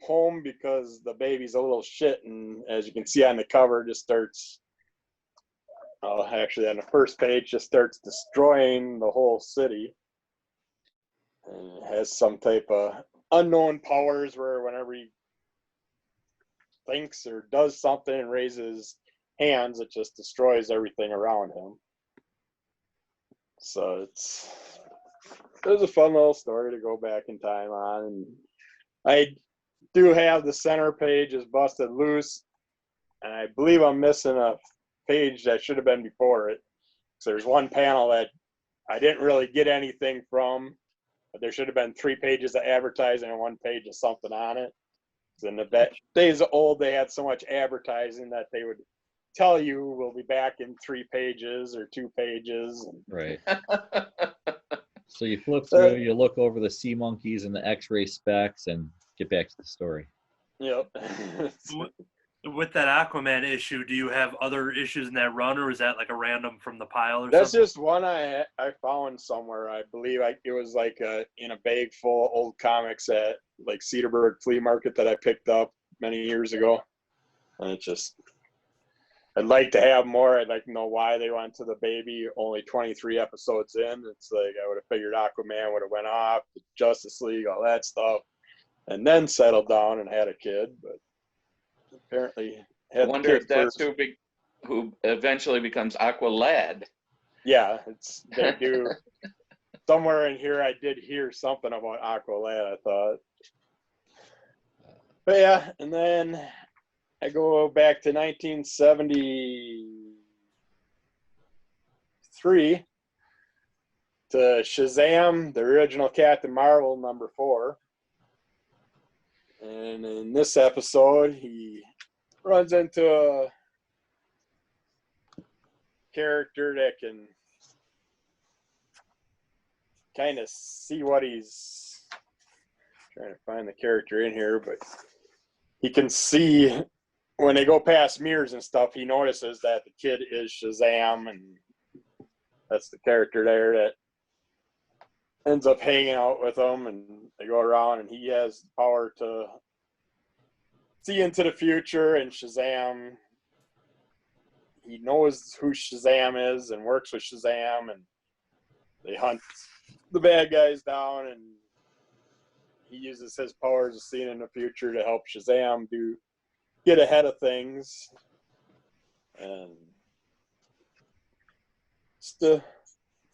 home because the baby's a little shit, and as you can see on the cover, just starts actually on the first page just starts destroying the whole city, and has some type of unknown powers where whenever he thinks or does something and raises hands, it just destroys everything around him. So it's was a fun little story to go back in time on. And I do have the center page is busted loose, and I believe I'm missing a page that should have been before it. So there's one panel that I didn't really get anything from, but there should have been 3 pages of advertising and 1 page of something on it. So in the days of old, they had so much advertising that they would tell you we'll be back in 3 pages or 2 pages. Right. So you flip through, you look over the sea monkeys and the X-ray specs, and get back to the story. Yep. With that Aquaman issue, do you have other issues in that run, or is that like a random from the pile or That's something? just one I found somewhere. I believe it was like in a bag full of old comics at like Cedarburg Flea Market that I picked up many years ago. And it's just, I'd like to have more. I'd like to know why they went to the baby only 23 episodes in. It's like I would have figured Aquaman would have went off, the Justice League, all that stuff, and then settled down and had a kid. But apparently, I wonder if that's who eventually becomes Aqualad. Yeah, they do. Somewhere in here, I did hear something about Aqualad, I thought. But yeah, and then I go back to 1973 to Shazam, the original Captain Marvel, #4. And in this episode, he runs into a character that can kind of see what he's trying to find the character in here, but he can see when they go past mirrors and stuff, he notices that the kid is Shazam, and that's the character there that ends up hanging out with them, and they go around, and he has the power to see into the future, and Shazam, he knows who Shazam is and works with Shazam, and they hunt the bad guys down, and he uses his powers of seeing in the future to help Shazam get ahead of things. And it's a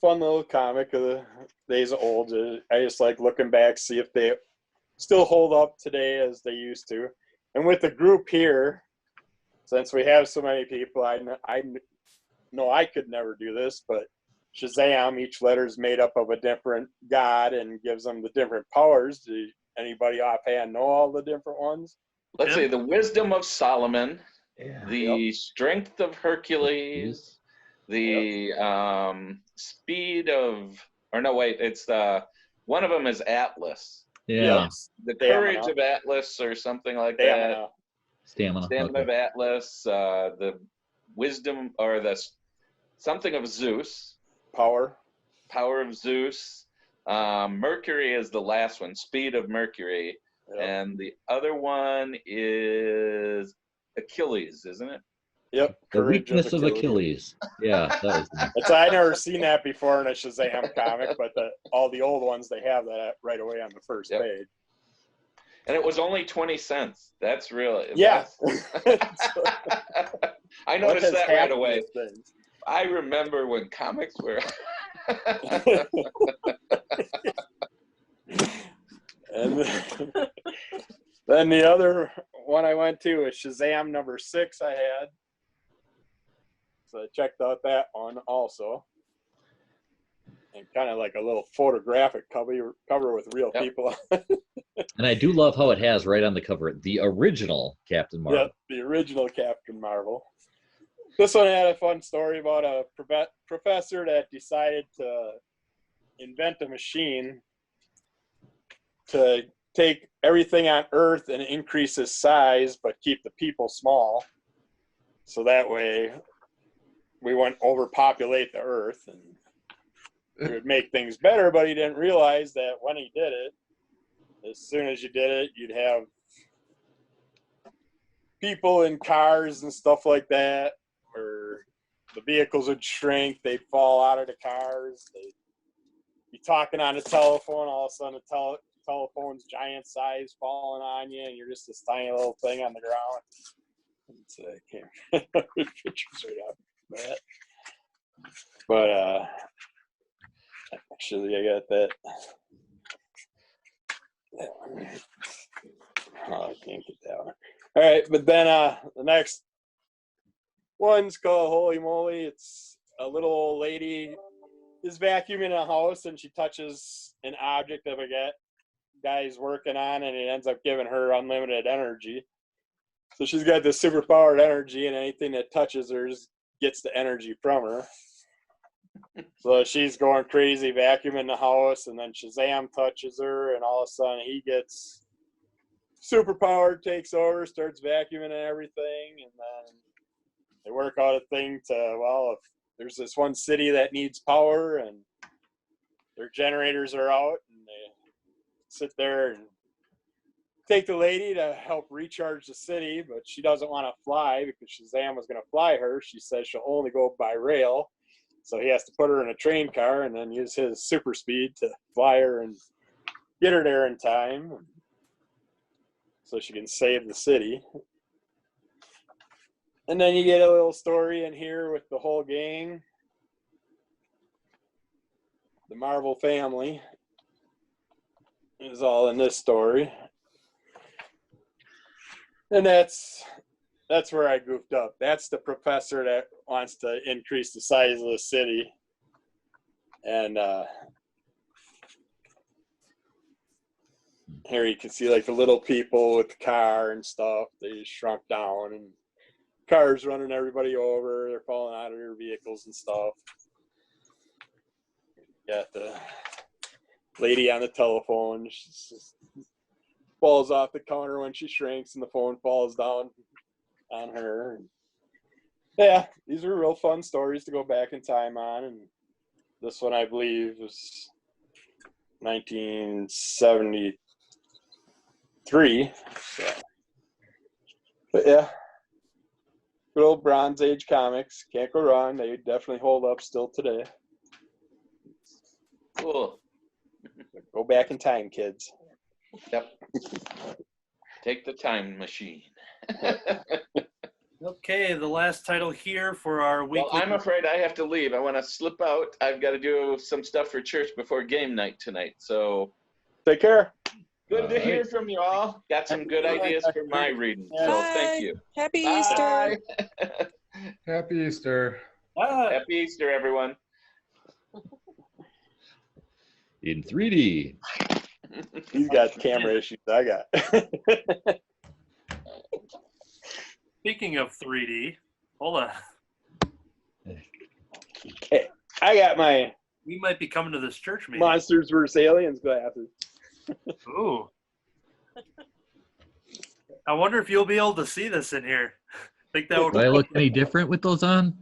fun little comic of the days of old. I just like looking back, see if they still hold up today as they used to. And with the group here, since we have so many people, I know I could never do this, but Shazam, each letter is made up of a different god and gives them the different powers. Do anybody offhand know all the different ones? Let's see, the wisdom of Solomon, the Yep. strength of Hercules, the speed of, or no, wait, it's one of them is Atlas. Yeah. Yep. The courage of Atlas or something like that. Stamina. Stamina of Atlas, the wisdom or the something of Zeus. Power Power of Zeus. Mercury is the last one, speed of Mercury. Yep. And the other one is Achilles, isn't it? Yep. The weakness of Achilles. Yeah, that was nice. I never seen that before in a Shazam comic, but all the old ones, they have that right away on the first page. And it was only 20 cents. That's really... Yeah. I noticed that right away. I remember when comics were... And then the other one I went to was Shazam #6 I had. So I checked out that one also. And kind of like a little photographic cover with real people. And I do love how it has right on the cover, the original Captain Marvel. Yep, the original Captain Marvel. This one had a fun story about a professor that decided to invent a machine to take everything on Earth and increase its size, but keep the people small. So that way we wouldn't overpopulate the Earth and it would make things better, but he didn't realize that when he did it, as soon as you did it, you'd have people in cars and stuff like that, or the vehicles would shrink, they'd fall out of the cars, they'd be talking on the telephone, all of a sudden the telephone's giant size falling on you, and you're just this tiny little thing on the ground. So I can't remember pictures right off that. But Actually, I got that. Oh, I can't get that one. All right, but then the next one's called Holy Moly. It's a little old lady is vacuuming a house and she touches an object that a guy's working on, and it ends up giving her unlimited energy. So she's got this super powered energy, and anything that touches her gets the energy from her. So she's going crazy vacuuming the house, and then Shazam touches her, and all of a sudden he gets super powered, takes over, starts vacuuming and everything, and then they work out a thing to, well, if there's this one city that needs power and their generators are out, and they sit there and take the lady to help recharge the city, but she doesn't want to fly because Shazam was going to fly her. She says she'll only go by rail. So he has to put her in a train car and then use his super speed to fly her and get her there in time so she can save the city. And then you get a little story in here with the whole gang. The Marvel family is all in this story. And that's where I goofed up. That's the professor that wants to increase the size of the city. And here you can see like the little people with the car and stuff. They shrunk down, and cars running everybody over. They're falling out of their vehicles and stuff. Got the lady on the telephone. She just falls off the counter when she shrinks, and the phone falls down on her. Yeah, these are real fun stories to go back in time on, and this one I believe was 1973. So. But yeah, good old Bronze Age comics. Can't go wrong. They definitely hold up still today. Cool. Go back in time, kids. Yep. Take the time machine. Okay, the last title here for our weekly. Well, I'm afraid I have to leave. I want to slip out. I've got to do some stuff for church before game night tonight. So take care. Good to hear from you all. Got some good ideas for my reading. So thank you. Happy Bye. Easter. Happy Easter. Happy Easter, everyone. In 3D. He's got camera issues. I got. Speaking of 3D, hold on. Okay, I got my We might be coming to this church meeting. Monsters vs. Aliens glasses. Ooh. I wonder if you'll be able to see this in here. Think that would. Do I look any different with those on?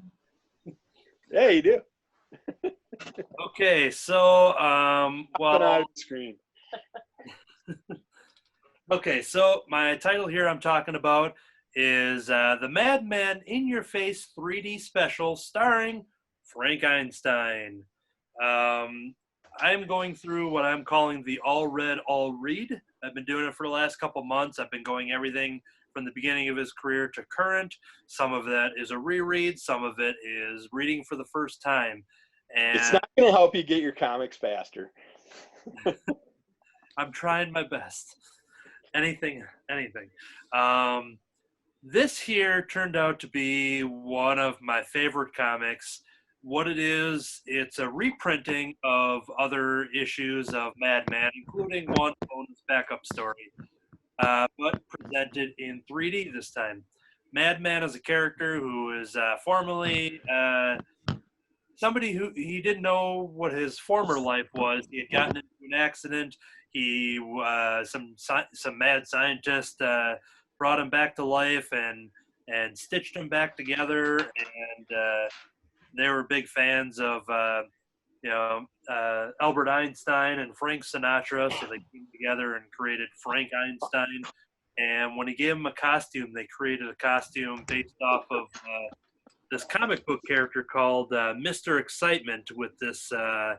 Yeah, you do. Okay, so Put on the screen. Okay, so my title here I'm talking about is the Madman In Your Face 3D special starring Frank Einstein. I'm going through what I'm calling the all read, all read. I've been doing it for the last couple months. I've been going everything from the beginning of his career to current. Some of that is a reread. Some of it is reading for the first time. And It's not going to help you get your comics faster. I'm trying my best. Anything. This here turned out to be one of my favorite comics. What it is, it's a reprinting of other issues of Madman, including one bonus backup story, but presented in 3D this time. Madman is a character who is formerly somebody who he didn't know what his former life was. He had gotten into an accident. He some mad scientist brought him back to life and stitched him back together. And they were big fans of Albert Einstein and Frank Sinatra, so they came together and created Frank Einstein. And when he gave him a costume, they created a costume based off of this comic book character called Mr. Excitement with this, the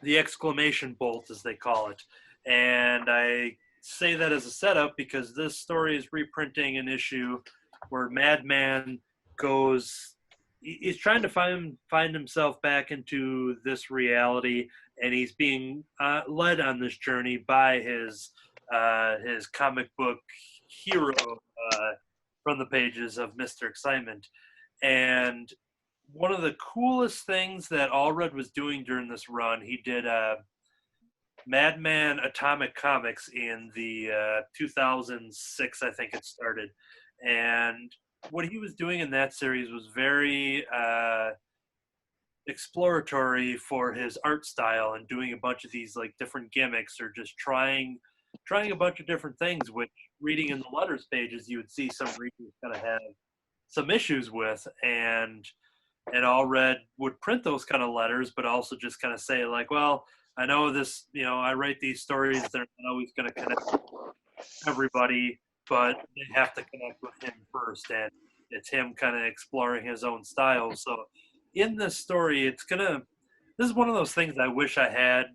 exclamation bolt, as they call it. And I say that as a setup because this story is reprinting an issue where Madman goes he's trying to find himself back into this reality, and he's being led on this journey by his comic book hero from the pages of Mr. Excitement. And one of the coolest things that Allred was doing during this run, he did Madman Atomic Comics in the 2006, I think it started. And what he was doing in that series was very exploratory for his art style, and doing a bunch of these like different gimmicks, or just trying a bunch of different things, which reading in the letters pages you would see some readers kind of have some issues with. And Allred would print those kind of letters, but also just kind of say like, well, I know this, I write these stories, they're not always going to connect with everybody, but they have to connect with him first, and it's him kind of exploring his own style. So in this story, this is one of those things I wish I had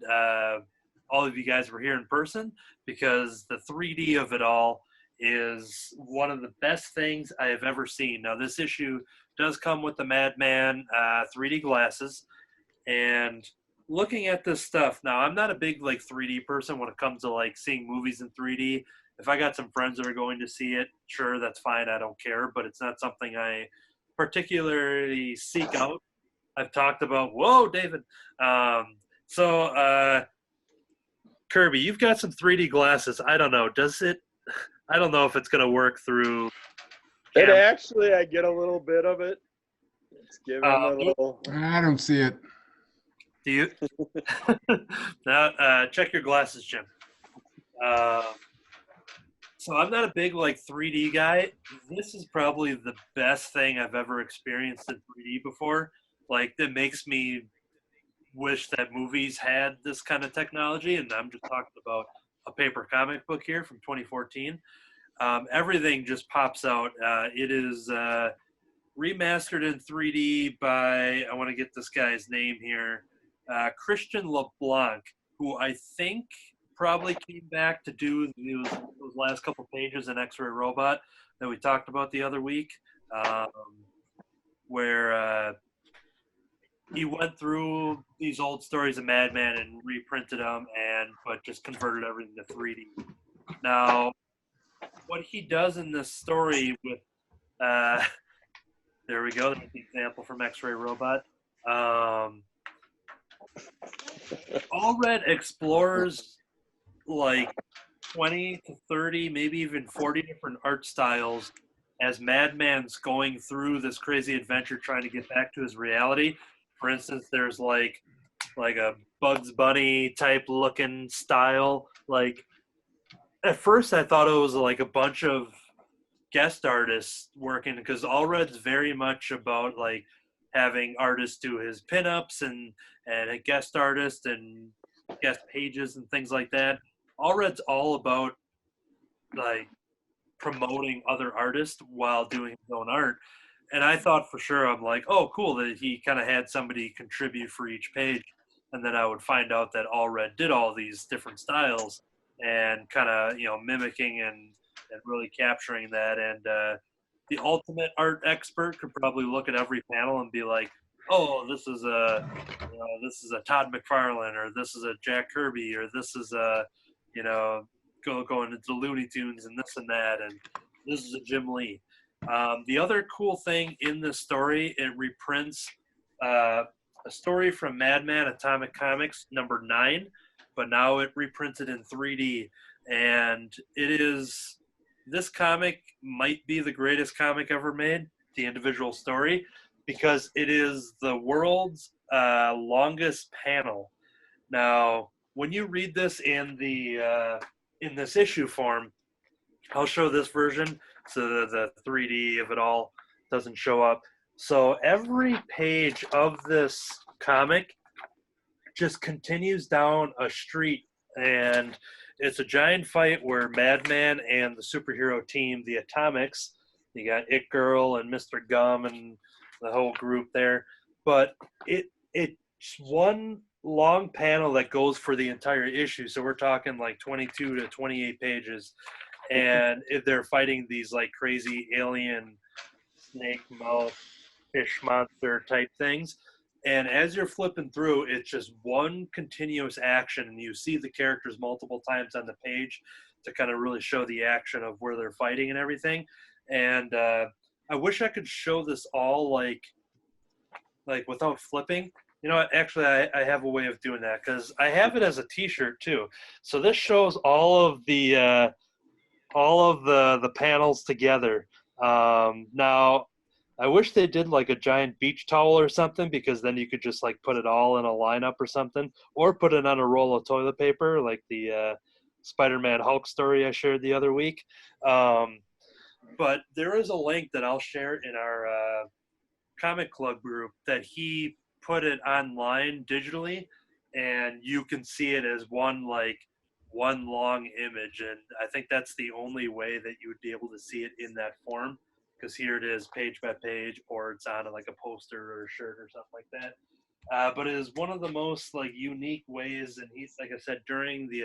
all of you guys were here in person, because the 3D of it all is one of the best things I have ever seen. Now, this issue does come with the Madman 3D glasses, and looking at this stuff, now I'm not a big 3D person when it comes to seeing movies in 3D. If I got some friends that are going to see it, sure, that's fine, I don't care, but it's not something I particularly seek out. I've talked about, whoa, David. Kirby, you've got some 3D glasses. I don't know. I don't know if it's going to work through. It actually, I get a little bit of it. It's giving a little. I don't see it. Do you? Now, check your glasses, Jim. So I'm not a big 3D guy. This is probably the best thing I've ever experienced in 3D before. That makes me wish that movies had this kind of technology, and I'm just talking about a paper comic book here from 2014. Everything just pops out. It is remastered in 3D by, I want to get this guy's name here, Christian LeBlanc, who I think probably came back to do those last couple pages in X-Ray Robot that we talked about the other week, where he went through these old stories of Madman and reprinted them, but just converted everything to 3D. Now, what he does in this story with, there we go, that's the example from X-Ray Robot. Allred explores 20 to 30, maybe even 40 different art styles as Madman's going through this crazy adventure trying to get back to his reality. For instance, there's like a Bugs Bunny type looking style. At first I thought it was a bunch of guest artists working, because Allred's very much about having artists do his pinups and a guest artist and guest pages and things like that. Allred's all about promoting other artists while doing his own art. And I thought for sure, I'm oh, cool, that he kind of had somebody contribute for each page. And then I would find out that Allred did all these different styles and kind of, mimicking and really capturing that. And the ultimate art expert could probably look at every panel and be oh, this is a Todd McFarlane, or this is a Jack Kirby, or this is a, going into Looney Tunes and this and that, and this is a Jim Lee. The other cool thing in this story, it reprints a story from Madman Atomic Comics number 9, but now it reprints it in 3D. And this comic might be the greatest comic ever made, the individual story, because it is the world's longest panel. Now, when you read this in this issue form, I'll show this version so the 3D of it all doesn't show up. So every page of this comic just continues down a street, and it's a giant fight where Madman and the superhero team, the Atomics, you got It Girl and Mr. Gum and the whole group there. But it's one long panel that goes for the entire issue. So we're talking 22 to 28 pages. And if they're fighting these crazy alien snake mouth fish monster type things. And as you're flipping through, it's just one continuous action, and you see the characters multiple times on the page to kind of really show the action of where they're fighting and everything. And I wish I could show this all like without flipping. You know what? Actually, I have a way of doing that because I have it as a T-shirt too. So this shows all of the panels together. Now, I wish they did like a giant beach towel or something, because then you could just like put it all in a lineup or something, or put it on a roll of toilet paper like the Spider-Man Hulk story I shared the other week. But there is a link that I'll share in our comic club group that he put it online digitally, and you can see it as one long image. And I think that's the only way that you would be able to see it in that form, because here it is page by page, or it's on like a poster or a shirt or something like that. But it is one of the most like unique ways, and he's, like I said, during the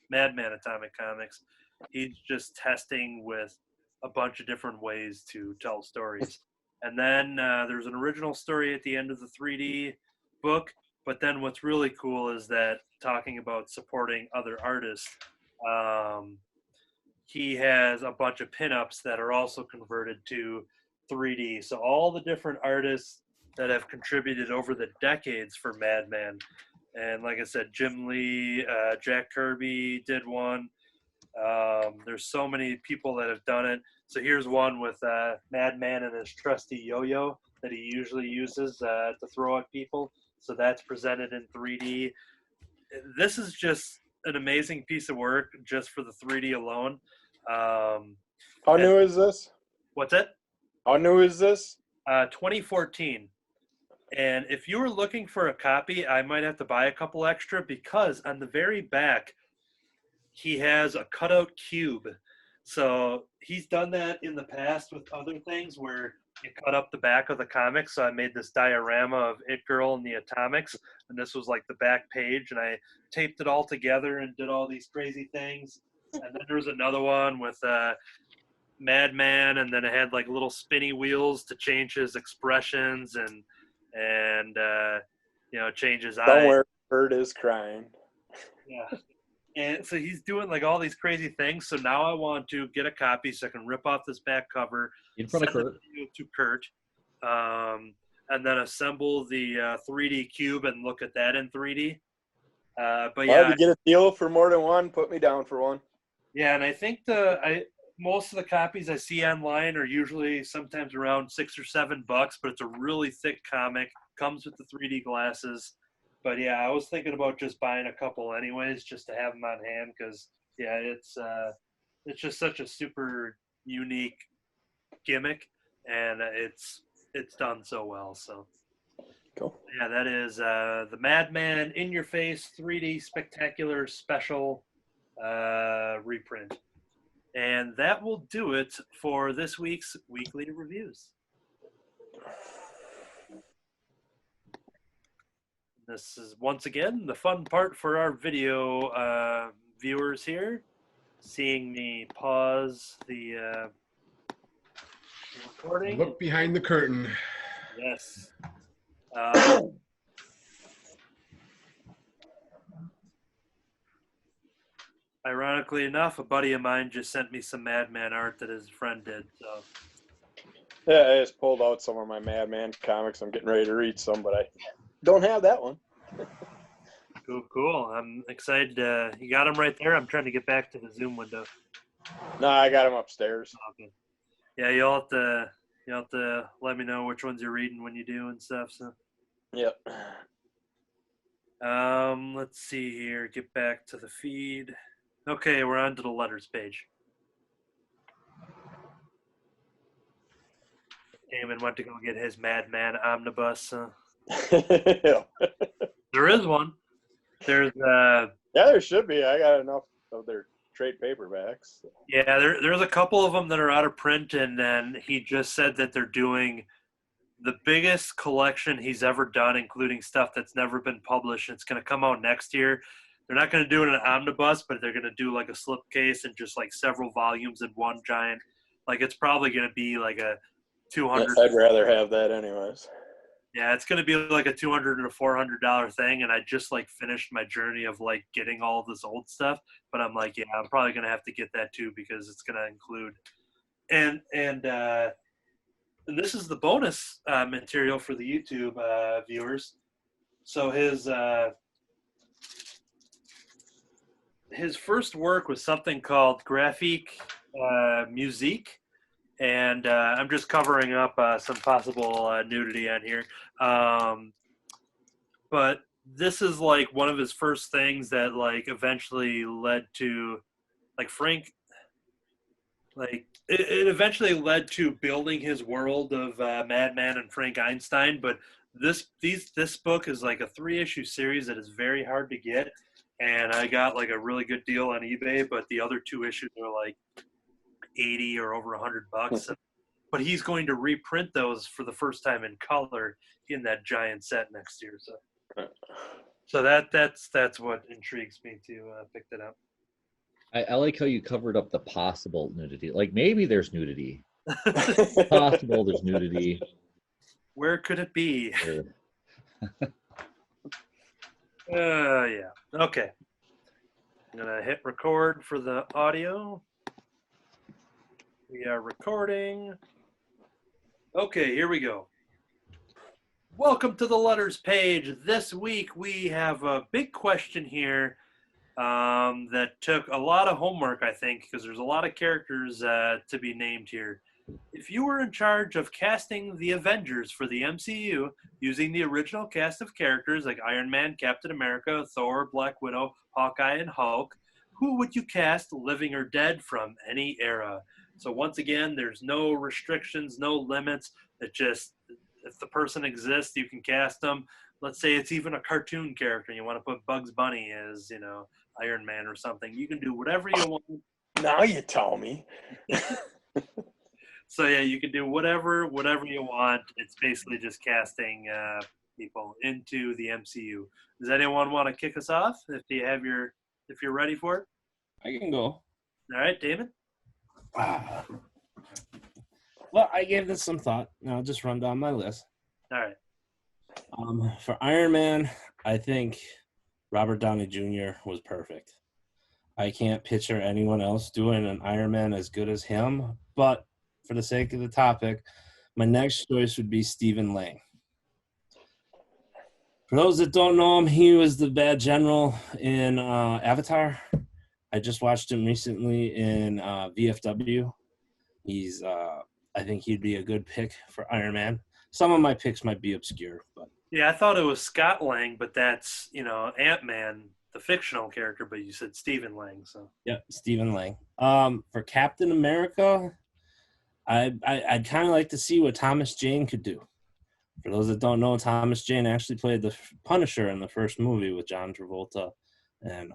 Madman Atomic Comics, he's just testing with a bunch of different ways to tell stories. And then there's an original story at the end of the 3D book. But then what's really cool is that, talking about supporting other artists, he has a bunch of pinups that are also converted to 3D. So all the different artists that have contributed over the decades for Madman. And like I said, Jim Lee, Jack Kirby did one. There's so many people that have done it. So here's one with Madman and his trusty yo-yo that he usually uses to throw at people. So that's presented in 3D. This is just an amazing piece of work just for the 3D alone. How new is this? What's it? How new is this? 2014. And if you were looking for a copy, I might have to buy a couple extra, because on the very back, he has a cutout cube. So he's done that in the past with other things where you cut up the back of the comic. So I made this diorama of It Girl and the Atomics, and this was like the back page, and I taped it all together and did all these crazy things. And then there was another one with Madman, and then it had like little spinny wheels to change his expressions and change his eyes. Somewhere bird is crying. Yeah. And so he's doing like all these crazy things. So now I want to get a copy so I can rip off this back cover, In front of send Kurt. it to Kurt, and then assemble the 3D cube and look at that in 3D. But Well, yeah, to get a deal for more than one, put me down for one. yeah, and I think most of the copies I see online are usually sometimes around $6 or $7, but it's a really thick comic. Comes with the 3D glasses. But yeah, I was thinking about just buying a couple anyways, just to have them on hand, because yeah, it's just such a super unique gimmick, and it's done so well. So Cool. yeah, that is the Madman In Your Face 3D Spectacular Special reprint, and that will do it for this week's weekly reviews. This is, once again, the fun part for our video viewers here, seeing me pause the recording. Look behind the curtain. Yes. Ironically enough, a buddy of mine just sent me some Madman art that his friend did. So Yeah, I just pulled out some of my Madman comics. I'm getting ready to read some, but I don't have that one. cool. I'm excited. You got them right there. I'm trying to get back to the Zoom window. No, I got them upstairs. Okay. Yeah, you'll have to let me know which ones you're reading when you do and stuff. So. Yep. Let's see here. Get back to the feed. Okay, we're on to the letters page. Damon went to go get his Madman Omnibus. Yeah, There is one. There's there should be. I got enough of their trade paperbacks. yeah, there's a couple of them that are out of print, and then he just said that they're doing the biggest collection he's ever done, including stuff that's never been published. It's going to come out next year. They're not going to do it in an omnibus, but they're going to do like a slipcase and just like several volumes in one giant. Like it's probably going to be like a $200. I'd rather have that anyways. Yeah, it's going to be like a $200 or $400 thing, and I just like finished my journey of like getting all of this old stuff. But I'm like, yeah, I'm probably going to have to get that too because it's going to include, and this is the bonus material for the YouTube viewers. So his first work was something called Graphique Musique. And I'm just covering up some possible nudity on here. But this is like one of his first things that like eventually led to like Frank, like it eventually led to building his world of Madman and Frank Einstein. But this book is like a 3-issue series that is very hard to get. And I got like a really good deal on eBay, but the other 2 issues are like 80 or over $100. But he's going to reprint those for the first time in color in that giant set next year. So that's what intrigues me to pick that up. I like how you covered up the possible nudity. Like maybe there's nudity. Possible there's nudity. Where could it be? Yeah. Okay. I'm gonna hit record for the audio. We are recording. Okay, here we go. Welcome to the letters page. This week we have a big question here that took a lot of homework, I think, because there's a lot of characters to be named here. If you were in charge of casting the Avengers for the MCU using the original cast of characters like Iron Man, Captain America, Thor, Black Widow, Hawkeye, and Hulk, who would you cast, living or dead, from any era? So once again, there's no restrictions, no limits. It just, if the person exists, you can cast them. Let's say it's even a cartoon character. You want to put Bugs Bunny as, Iron Man or something. You can do whatever you want. Now you tell me. So yeah, you can do whatever you want. It's basically just casting people into the MCU. Does anyone want to kick us off? If you're ready for it, I can go. All right, David. Well, I gave this some thought, and I'll just run down my list. All right. For Iron Man, I think Robert Downey Jr. was perfect. I can't picture anyone else doing an Iron Man as good as him, but for the sake of the topic, my next choice would be Stephen Lang. For those that don't know him, he was the bad general in Avatar. I just watched him recently in VFW. He's, I think he'd be a good pick for Iron Man. Some of my picks might be obscure, but yeah, I thought it was Scott Lang, but that's Ant-Man, the fictional character. But you said Stephen Lang, so yeah, Stephen Lang. For Captain America, I'd kind of like to see what Thomas Jane could do. For those that don't know, Thomas Jane actually played the Punisher in the first movie with John Travolta, and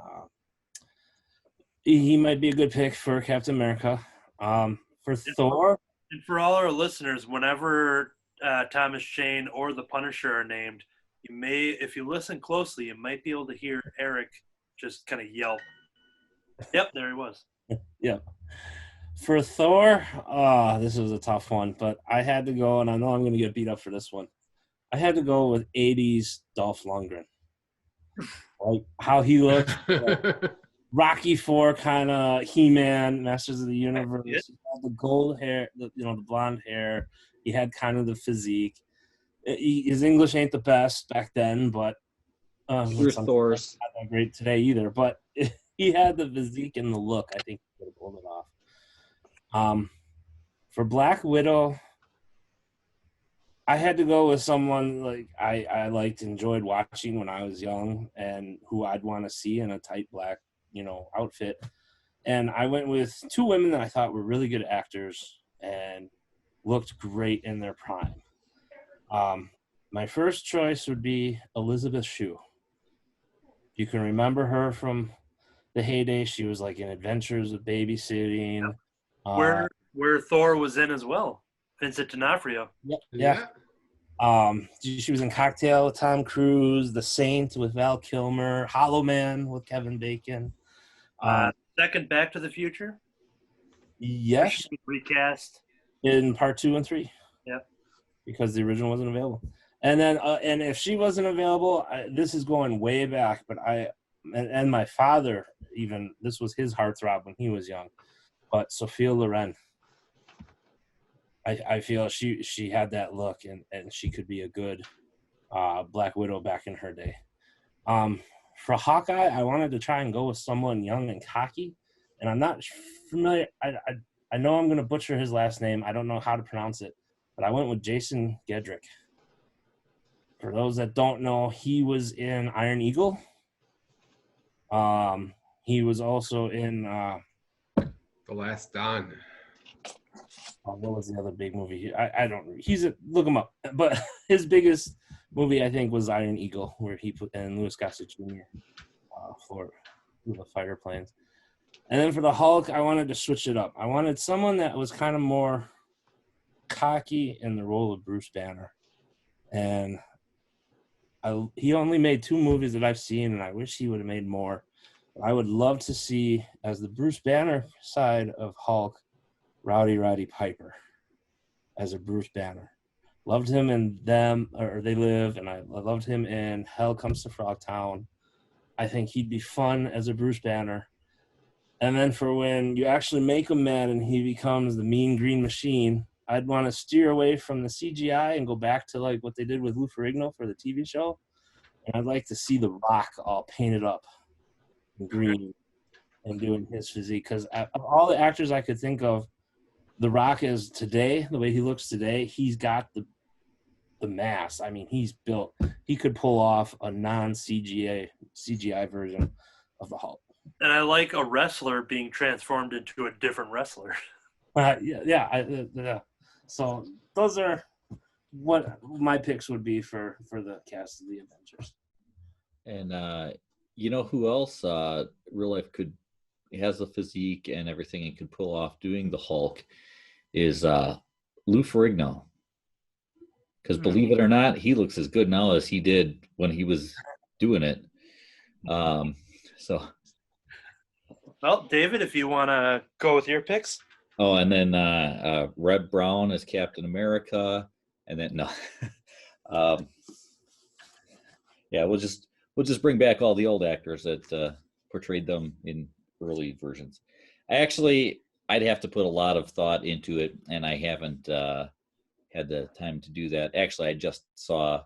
he might be a good pick for Captain America. For Thor, and for all our listeners, whenever Thomas Jane or the Punisher are named, you may, if you listen closely, you might be able to hear Eric just kind of yelp. Yep, there he was. Yep. For Thor, this was a tough one, but I had to go, and I know I'm going to get beat up for this one. I had to go with 80s Dolph Lundgren. Like how he looked, like Rocky IV kind of He-Man, Masters of the Universe. He had the gold hair, the blonde hair. He had kind of the physique. His English ain't the best back then, but Thor's not that great today either. But he had the physique and the look. I think he could have pulled it off. For Black Widow, I had to go with someone like I enjoyed watching when I was young and who I'd want to see in a tight black, outfit. And I went with 2 women that I thought were really good actors and looked great in their prime. My first choice would be Elizabeth Shue. You can remember her from the heyday. She was like in Adventures of Babysitting. Where Thor was in as well. Vincent D'Onofrio. Yeah. She was in Cocktail with Tom Cruise, The Saint with Val Kilmer, Hollow Man with Kevin Bacon. Second Back to the Future? Yes. Recast. In part 2 and 3. Yeah. Because the original wasn't available. And then, and if she wasn't available, this is going way back, but and my father, even, this was his heartthrob when he was young, but Sophia Loren. I feel she had that look, and she could be a good Black Widow back in her day. For Hawkeye, I wanted to try and go with someone young and cocky, and I'm not familiar. I know I'm going to butcher his last name. I don't know how to pronounce it, but I went with Jason Gedrick. For those that don't know, he was in Iron Eagle. He was also in The Last Don. what was the other big movie? I don't. Look him up. But his biggest movie, I think, was Iron Eagle, where he put in Louis Gossett Jr. For the fighter planes. And then for the Hulk, I wanted to switch it up. I wanted someone that was kind of more cocky in the role of Bruce Banner. And he only made 2 movies that I've seen, and I wish he would have made more. I would love to see, as the Bruce Banner side of Hulk, Rowdy Roddy Piper as a Bruce Banner. Loved him in They Live, and I loved him in Hell Comes to Frogtown. I think he'd be fun as a Bruce Banner. And then for when you actually make him mad and he becomes the mean green machine, I'd want to steer away from the CGI and go back to like what they did with Lou Ferrigno for the TV show. And I'd like to see The Rock all painted up in green and doing his physique. Because of all the actors I could think of, The Rock is today, the way he looks today, he's got the mass. I mean, he's built. He could pull off a non-CGI version of the Hulk. And I like a wrestler being transformed into a different wrestler. Yeah. So those are what my picks would be for the cast of the Avengers. And you know who else real life has a physique and everything and could pull off doing the Hulk is Lou Ferrigno. Because believe it or not, he looks as good now as he did when he was doing it. So. Well, David, if you want to go with your picks. Oh, and then Red Brown as Captain America, and then no. Yeah, we'll just bring back all the old actors that portrayed them in early versions. I'd have to put a lot of thought into it, and I haven't had the time to do that. Actually, I just saw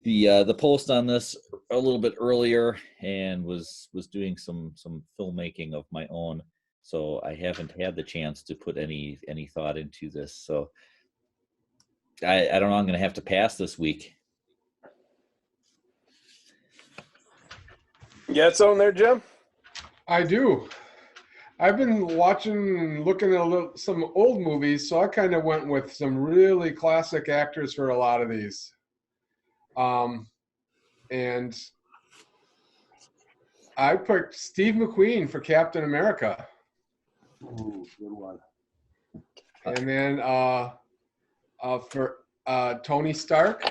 the post on this a little bit earlier and was doing some filmmaking of my own, so I haven't had the chance to put any thought into this. So I don't know. I'm going to have to pass this week. You got something there, Jim? I do. I've been looking at some old movies, so I kind of went with some really classic actors for a lot of these. And I picked Steve McQueen for Captain America. Ooh, good one. And then for Tony Stark,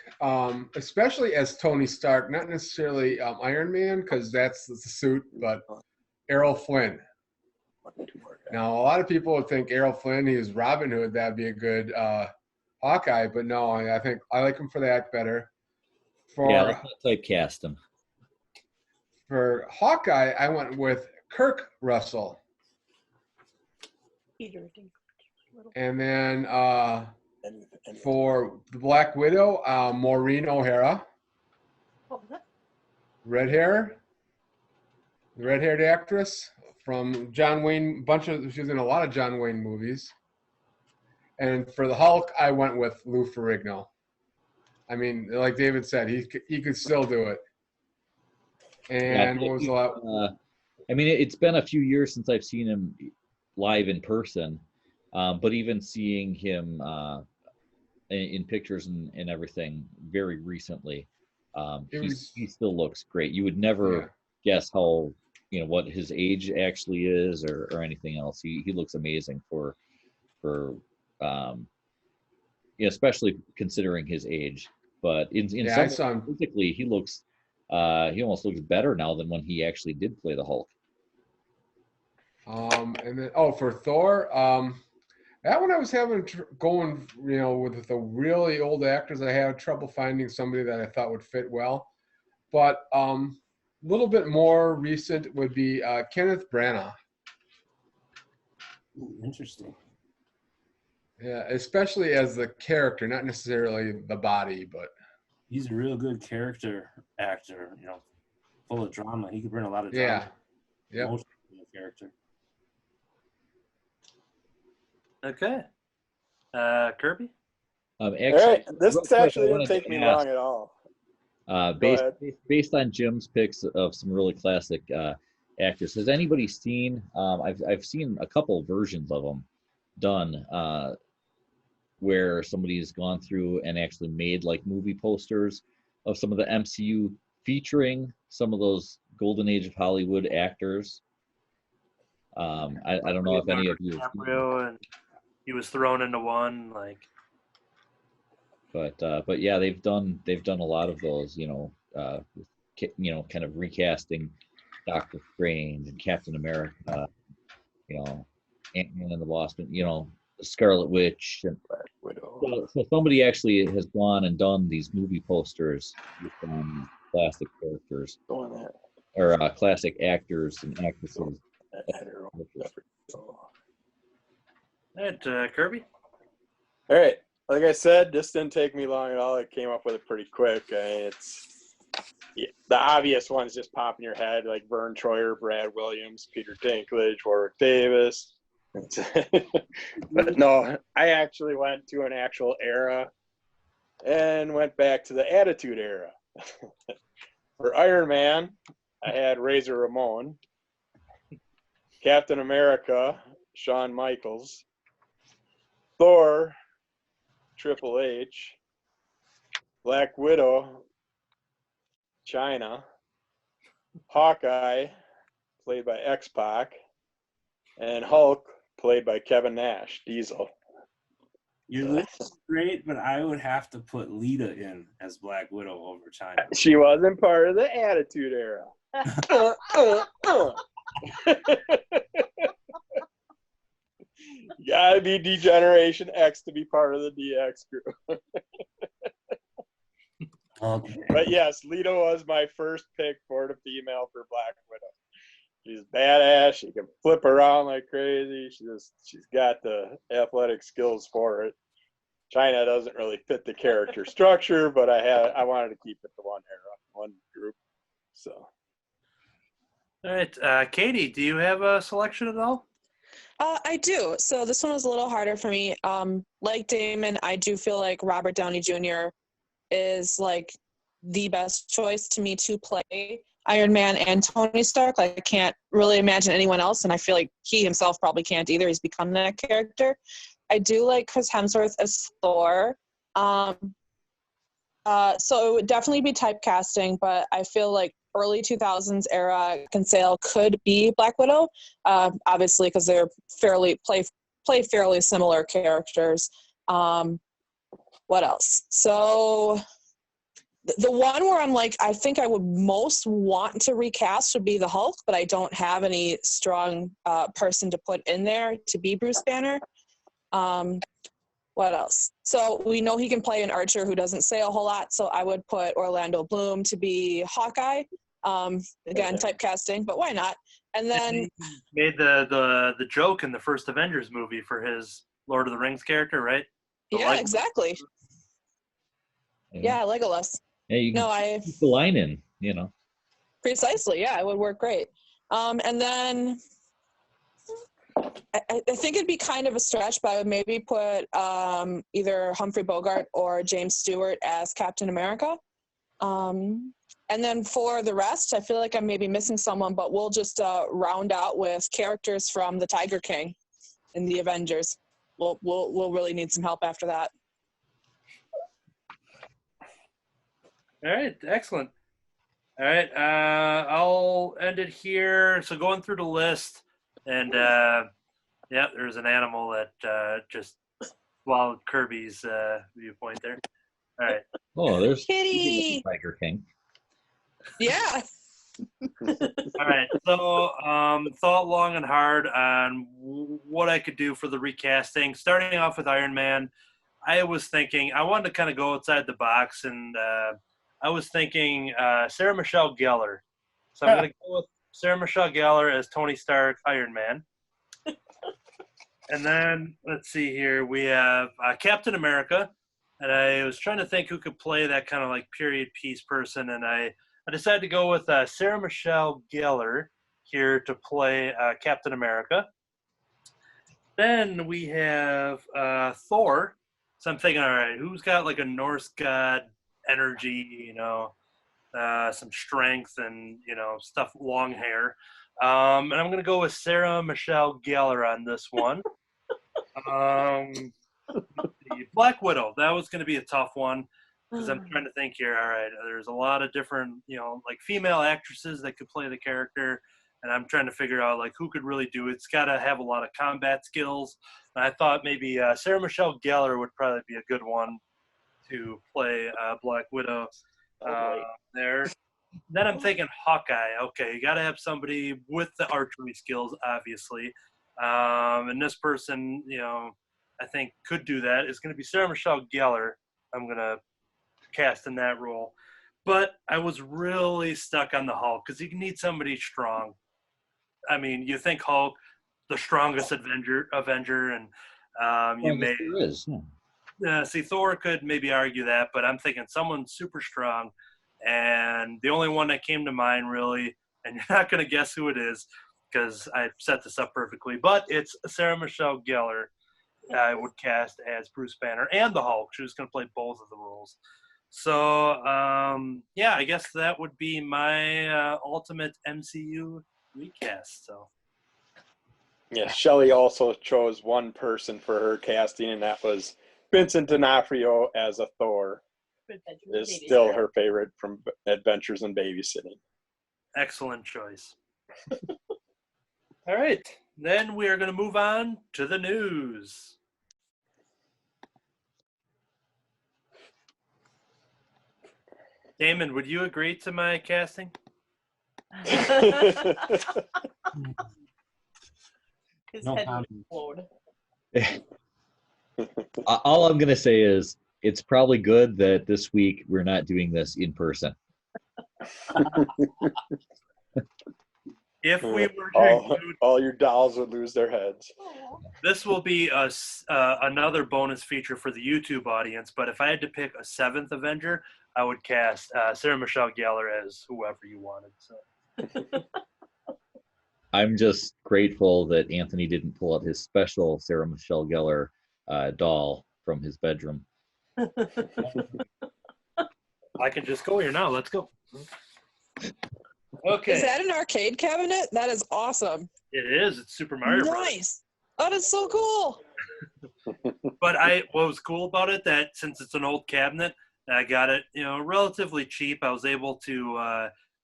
especially as Tony Stark, not necessarily Iron Man, because that's the suit, but Errol Flynn. Now, a lot of people would think Errol Flynn, he was Robin Hood, that'd be a good Hawkeye, but no, I think I like him for that better. Let's not typecast him. For Hawkeye, I went with Kirk Russell. And then for the Black Widow, Maureen O'Hara. Red-haired actress from John Wayne, she's in a lot of John Wayne movies. And for the Hulk, I went with Lou Ferrigno. I mean, like David said, he could still do it. And what was the last? I mean, it's been a few years since I've seen him live in person, but even seeing him in pictures and everything very recently, he still looks great. You would never guess how, what his age actually is or anything else. He looks amazing for especially considering his age. But in some physically, he looks he almost looks better now than when he actually did play the Hulk. And then for Thor, That one I was having going, with the really old actors. I had trouble finding somebody that I thought would fit well. But a little bit more recent would be Kenneth Branagh. Ooh, interesting. Yeah, especially as the character, not necessarily the body, but He's a real good character actor, full of drama. He could bring a lot of yeah. drama. Yep. Emotion to the character. Okay. Kirby? Actually, All right, this real quick, I actually didn't wanted take to me ask, long at all. based ahead. based on Jim's picks of some really classic actors, has anybody seen? I've seen a couple versions of them done where somebody's gone through and actually made like movie posters of some of the MCU featuring some of those golden age of Hollywood actors. I don't know if any of you have seen them. DiCaprio, and he was thrown into one, like. But yeah, they've done a lot of those, kind of recasting Doctor Strange and Captain America, Ant-Man and the Wasp, Scarlet Witch. And Black Widow. so somebody actually has gone and done these movie posters with classic characters Doing that. or classic actors and actresses. All right, Kirby? All right. Like I said, this didn't take me long at all. I came up with it pretty quick. The obvious ones just pop in your head, like Vern Troyer, Brad Williams, Peter Dinklage, Warwick Davis. But no, I actually went to an actual era and went back to the Attitude Era. For Iron Man, I had Razor Ramon. Captain America, Shawn Michaels. Thor, Triple H. Black Widow, China. Hawkeye, played by X-Pac. And Hulk, played by Kevin Nash, Diesel. Your list is great, but I would have to put Lita in as Black Widow over China. She wasn't part of the Attitude Era. You gotta be D-Generation X to be part of the DX group. Okay. But yes, Lita was my first pick for the female for Black Widow. She's badass. She can flip around like crazy. She's got the athletic skills for it. China doesn't really fit the character structure, but I wanted to keep it to one era, one group. So. All right, Katie, do you have a selection at all? I do. So this one was a little harder for me. Like Damon, I do feel like Robert Downey Jr. is like the best choice to me to play Iron Man and Tony Stark. Like I can't really imagine anyone else, and I feel like he himself probably can't either. He's become that character. I do like Chris Hemsworth as Thor. So it would definitely be typecasting, but I feel like early 2000s era Kinsale could be Black Widow, obviously because they're play fairly similar characters. What else? So the one where I'm like, I think I would most want to recast would be the Hulk, but I don't have any strong person to put in there to be Bruce Banner. What else? So we know he can play an archer who doesn't say a whole lot, so I would put Orlando Bloom to be Hawkeye. Again, typecasting, but why not? And then he made the joke in the first Avengers movie for his Lord of the Rings character, right? Yeah, exactly. Yeah, Legolas. Yeah, you can keep the line in, Precisely, yeah, it would work great. And then I think it'd be kind of a stretch, but I would maybe put either Humphrey Bogart or James Stewart as Captain America. And then for the rest, I feel like I'm maybe missing someone, but we'll just round out with characters from the Tiger King in the Avengers. We'll really need some help after that. All right, excellent. All right, I'll end it here. So going through the list, and yeah, there's an animal that just swallowed Kirby's viewpoint there. All right. Oh, there's Kitty. Tiger King. Yeah. All right, so thought long and hard on what I could do for the recasting. Starting off with Iron Man, I was thinking I wanted to kind of go outside the box, and I was thinking Sarah Michelle Gellar. So I'm going to go with Sarah Michelle Gellar as Tony Stark, Iron Man. And then let's see here, we have Captain America, and I was trying to think who could play that kind of like period piece person, and I decided to go with Sarah Michelle Gellar here to play Captain America. Then we have Thor. So I'm thinking, all right, who's got like a Norse god energy, some strength and, stuff, long hair. And I'm going to go with Sarah Michelle Gellar on this one. Black Widow. That was going to be a tough one because I'm trying to think here. All right, there's a lot of different, like female actresses that could play the character, and I'm trying to figure out like who could really do it. It's got to have a lot of combat skills. And I thought maybe Sarah Michelle Gellar would probably be a good one to play Black Widow there. Then I'm thinking Hawkeye. Okay, you got to have somebody with the archery skills, obviously. And this person, I think could do that. It's going to be Sarah Michelle Gellar. I'm going to cast in that role. But I was really stuck on the Hulk because you need somebody strong. I mean, you think Hulk, the strongest Avenger, and you may see Thor could maybe argue that, but I'm thinking someone super strong. And the only one that came to mind really, and you're not going to guess who it is because I set this up perfectly, but it's Sarah Michelle Gellar. I would cast as Bruce Banner and the Hulk. She was going to play both of the roles. So, yeah, I guess that would be my ultimate MCU recast. So, yeah, Shelley also chose one person for her casting, and that was Vincent D'Onofrio as a Thor. Is still her favorite from Adventures in Babysitting. Excellent choice. All right, then we are going to move on to the news. Damon, would you agree to my casting? His No head comment. would explode. All I'm gonna say is it's probably good that this week we're not doing this in person. If we were to include, all your dolls would lose their heads. this will be another bonus feature for the YouTube audience, but if I had to pick a seventh Avenger, I would cast Sarah Michelle Gellar as whoever you wanted. So. I'm just grateful that Anthony didn't pull out his special Sarah Michelle Gellar doll from his bedroom. I can just go here now. Let's go. Okay. Is that an arcade cabinet? That is awesome. It is. It's Super Mario Bros. Nice. That is so cool. But what was cool about it, that since it's an old cabinet, I got it, relatively cheap. I was able to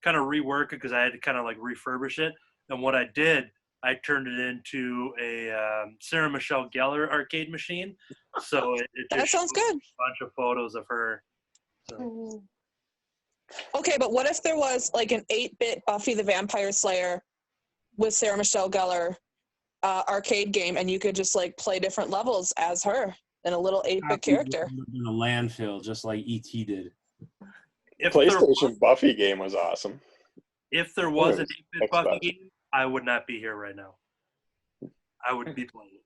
kind of rework it because I had to kind of like refurbish it. And what I did, I turned it into a Sarah Michelle Gellar arcade machine. So it That just sounds good. a bunch of photos of her. So. Okay, but what if there was like an 8-bit Buffy the Vampire Slayer with Sarah Michelle Gellar arcade game, and you could just like play different levels as her in a little 8-bit character? In a landfill, just like ET did. If PlayStation Buffy game was awesome. If there was an 8-bit Xbox. Buffy game, I would not be here right now. I would be playing.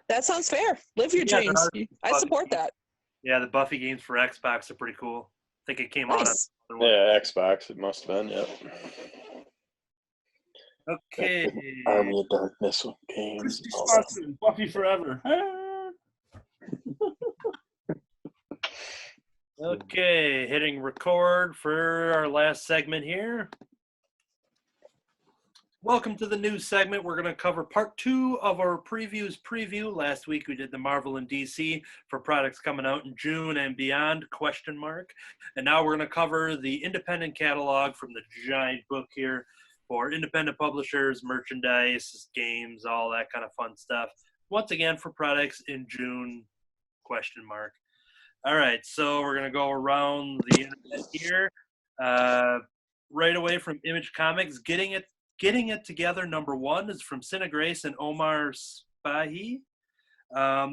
That sounds fair. Live your Yeah, dreams. there are I Buffy support games. that. Yeah, the Buffy games for Xbox are pretty cool. I think it came out on Nice. another one. Yeah, Xbox. It must have been. Yep. Okay. Army of Darkness games. all that. Buffy forever. Okay, hitting record for our last segment here. Welcome to the news segment. We're going to cover part 2 of our previews preview. Last week we did the Marvel and DC for products coming out in June and beyond, ? And now we're going to cover the independent catalog from the giant book here for independent publishers, merchandise, games, all that kind of fun stuff. Once again, for products in June, ? All right, so we're going to go around the internet here. right away from Image Comics. Getting It Together #1 is from Cinna Grace and Omar Spahi.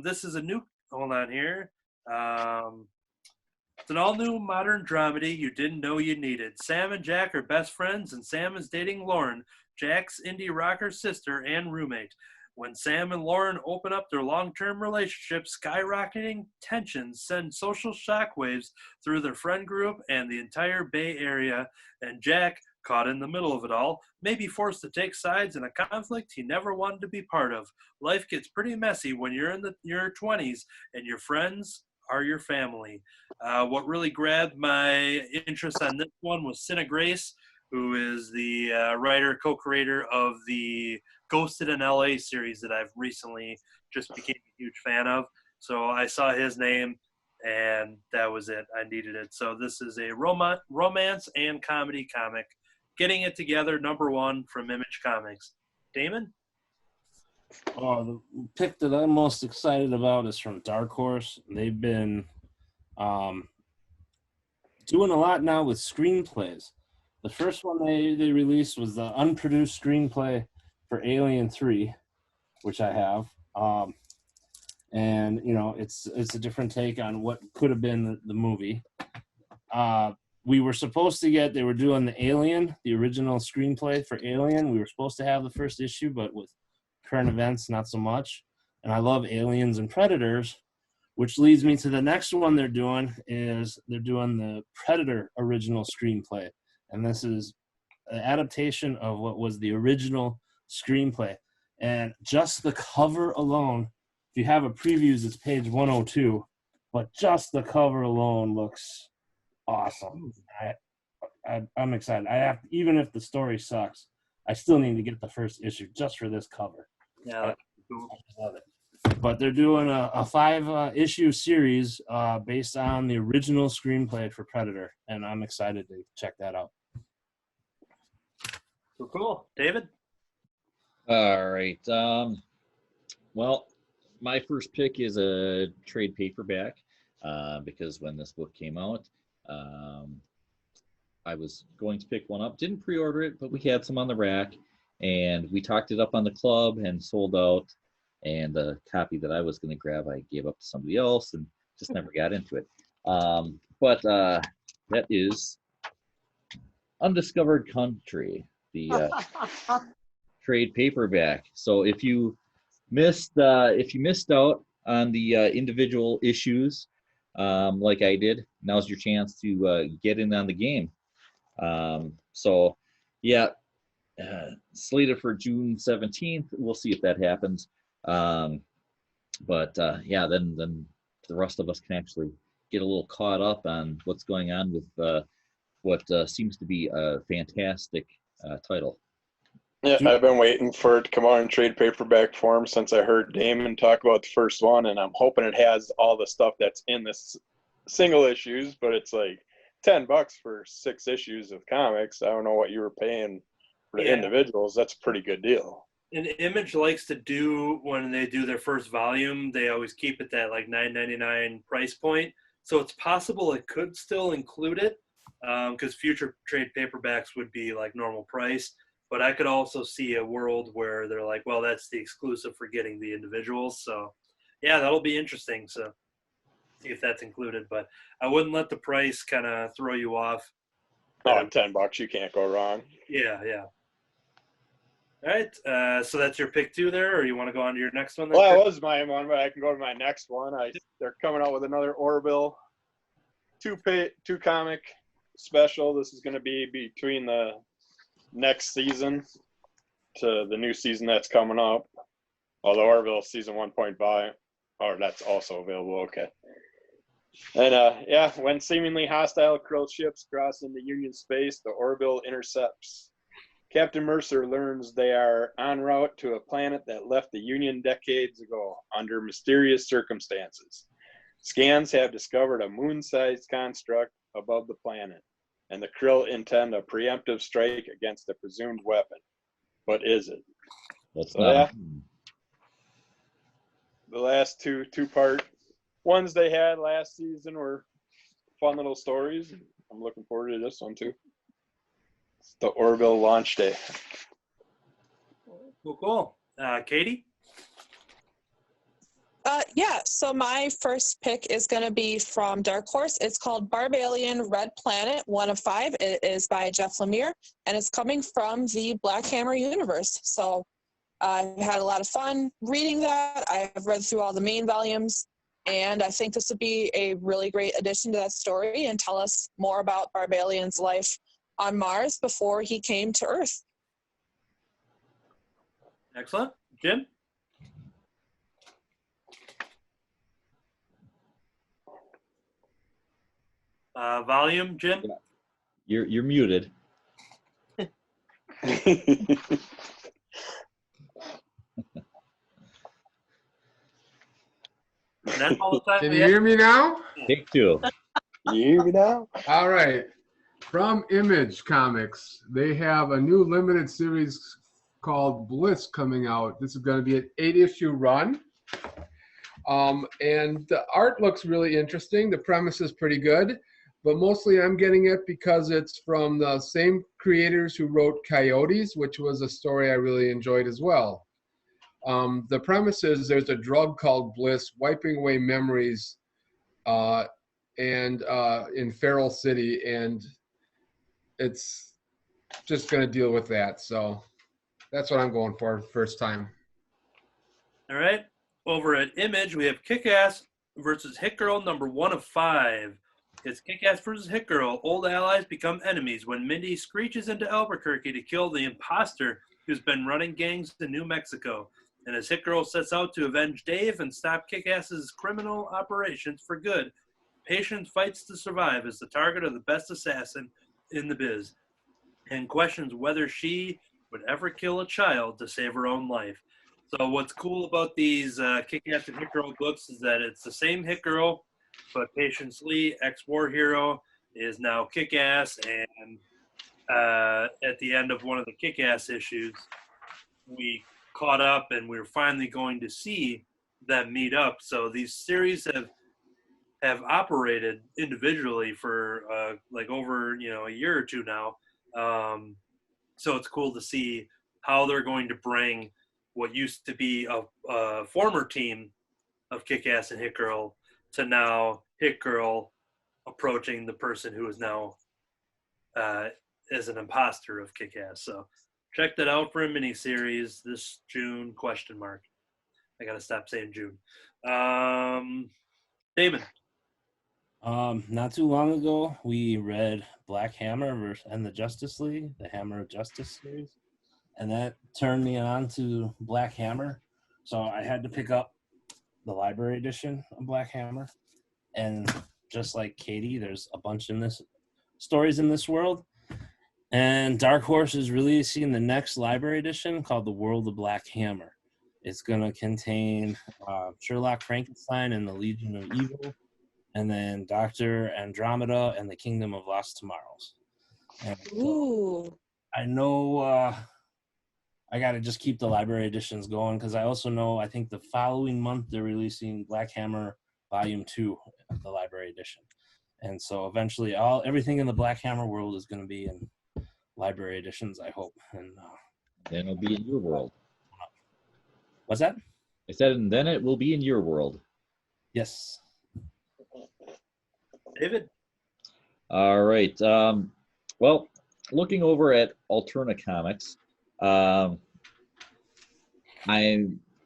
This is a new, hold on here. It's an all-new modern dramedy you didn't know you needed. Sam and Jack are best friends, and Sam is dating Lauren, Jack's indie rocker sister and roommate. When Sam and Lauren open up their long-term relationship, skyrocketing tensions send social shockwaves through their friend group and the entire Bay Area, and Jack, caught in the middle of it all, may be forced to take sides in a conflict he never wanted to be part of. Life gets pretty messy when you're in your 20s and your friends are your family. What really grabbed my interest on this one was Cinna Grace, who is the writer, co-creator of the Ghosted in LA series that I've recently just became a huge fan of. So I saw his name, and that was it. I needed it. So this is a romance and comedy comic. Getting It Together, #1 from Image Comics. Damon? Oh, the pick that I'm most excited about is from Dark Horse. They've been doing a lot now with screenplays. The first one they released was the unproduced screenplay for Alien 3, which I have. And, you know, it's a different take on what could have been the movie. We were supposed to they were doing the Alien, the original screenplay for Alien. We were supposed to have the first issue, but with current events, not so much. And I love Aliens and Predators, which leads me to the next one they're doing the Predator original screenplay. And this is an adaptation of what was the original screenplay. And just the cover alone, if you have a previews, it's page 102, but just the cover alone looks awesome. I'm excited. Even if the story sucks, I still need to get the first issue just for this cover. Yeah, I love it. But they're doing a 5-issue series based on the original screenplay for Predator, and I'm excited to check that out. Cool. David? All right. Well, my first pick is a trade paperback because when this book came out, I was going to pick one up. Didn't pre-order it, but we had some on the rack, and we talked it up on the club and sold out. And the copy that I was going to grab, I gave up to somebody else and just never got into it. But that is Undiscovered Country, the trade paperback. So if you missed out on the individual issues, like I did, now's your chance to get in on the game. So yeah, slated for June 17th. We'll see if that happens. But yeah, then the rest of us can actually get a little caught up on what's going on with what seems to be a fantastic title. Yeah, I've been waiting for it to come out in trade paperback form since I heard Damon talk about the first one, and I'm hoping it has all the stuff that's in this single issues, but it's like $10 for 6 issues of comics. I don't know what you were paying for the individuals. That's a pretty good deal. And Image likes to do, when they do their first volume, they always keep it that like $9.99 price point. So it's possible it could still include it because future trade paperbacks would be like normal price. But I could also see a world where they're like, well, that's the exclusive for getting the individuals. So yeah, that'll be interesting. So see if that's included. But I wouldn't let the price kind of throw you off. Oh, $10, you can't go wrong. Yeah. All right, so that's your pick 2 there, or you want to go on to your next one? Well, that was my one, but I can go to my next one. They're coming out with another Orville 2-comic special. This is going to be between the next season to the new season that's coming up. Although Orville season 1.5, or that's also available. Okay. And yeah, when seemingly hostile Krill ships cross into Union space, the Orville intercepts. Captain Mercer learns they are en route to a planet that left the Union decades ago under mysterious circumstances. Scans have discovered a moon-sized construct above the planet, and the Krill intend a preemptive strike against the presumed weapon. But is it? That's so, yeah. The last two-part ones they had last season were fun little stories. I'm looking forward to this one too. It's the Orville launch day. Cool. Katie? Yeah, so my first pick is going to be from Dark Horse. It's called Barbalian Red Planet, 1 of 5. It is by Jeff Lemire, and it's coming from the Black Hammer universe. So I've had a lot of fun reading that. I've read through all the main volumes, and I think this would be a really great addition to that story and tell us more about Barbalian's life on Mars before he came to Earth. Excellent. Jim? Volume, Jim? You're muted. That's all the time Can we you have. hear me now? Take 2. You hear me now? All right. From Image Comics, they have a new limited series called Bliss coming out. This is going to be an 8-issue run. And the art looks really interesting. The premise is pretty good, but mostly I'm getting it because it's from the same creators who wrote Coyotes, which was a story I really enjoyed as well. The premise is there's a drug called Bliss wiping away memories and in Feral City, and it's just going to deal with that. So that's what I'm going for first time. All right. Over at Image, we have Kick-Ass versus Hit Girl number 1 of 5. It's Kick-Ass versus Hit Girl. Old allies become enemies when Mindy screeches into Albuquerque to kill the imposter who's been running gangs in New Mexico. And as Hit Girl sets out to avenge Dave and stop Kick-Ass's criminal operations for good, Patience fights to survive as the target of the best assassin in the biz and questions whether she would ever kill a child to save her own life. So what's cool about these Kick-Ass and Hit Girl books is that it's the same Hit Girl, but Patience Lee, ex-war hero, is now Kick-Ass, and at the end of one of the Kick-Ass issues, we caught up and we're finally going to see them meet up. So these series have operated individually for like over a year or two now. So it's cool to see how they're going to bring what used to be a former team of Kick-Ass and Hit Girl to now Hit Girl approaching the person who is now as an imposter of Kick-Ass. So check that out for a miniseries this June, ? I got to stop saying June. Damon. Not too long ago, we read Black Hammer and the Justice League, the Hammer of Justice series, and that turned me on to Black Hammer. So I had to pick up the library edition of Black Hammer. And just like Katie, there's a bunch in this stories in this world. And Dark Horse is releasing the next library edition called The World of Black Hammer. It's going to contain Sherlock Frankenstein and the Legion of Evil, and then Dr. Andromeda and the Kingdom of Lost Tomorrows. And Ooh. I know I got to just keep the library editions going because I also know I think the following month they're releasing Black Hammer Volume 2, the library edition. And so eventually everything in the Black Hammer world is going to be in library editions, I hope. And then it'll be in your world. What's that? I said, and then it will be in your world. Yes. David. All right. Well, looking over at Alterna Comics, I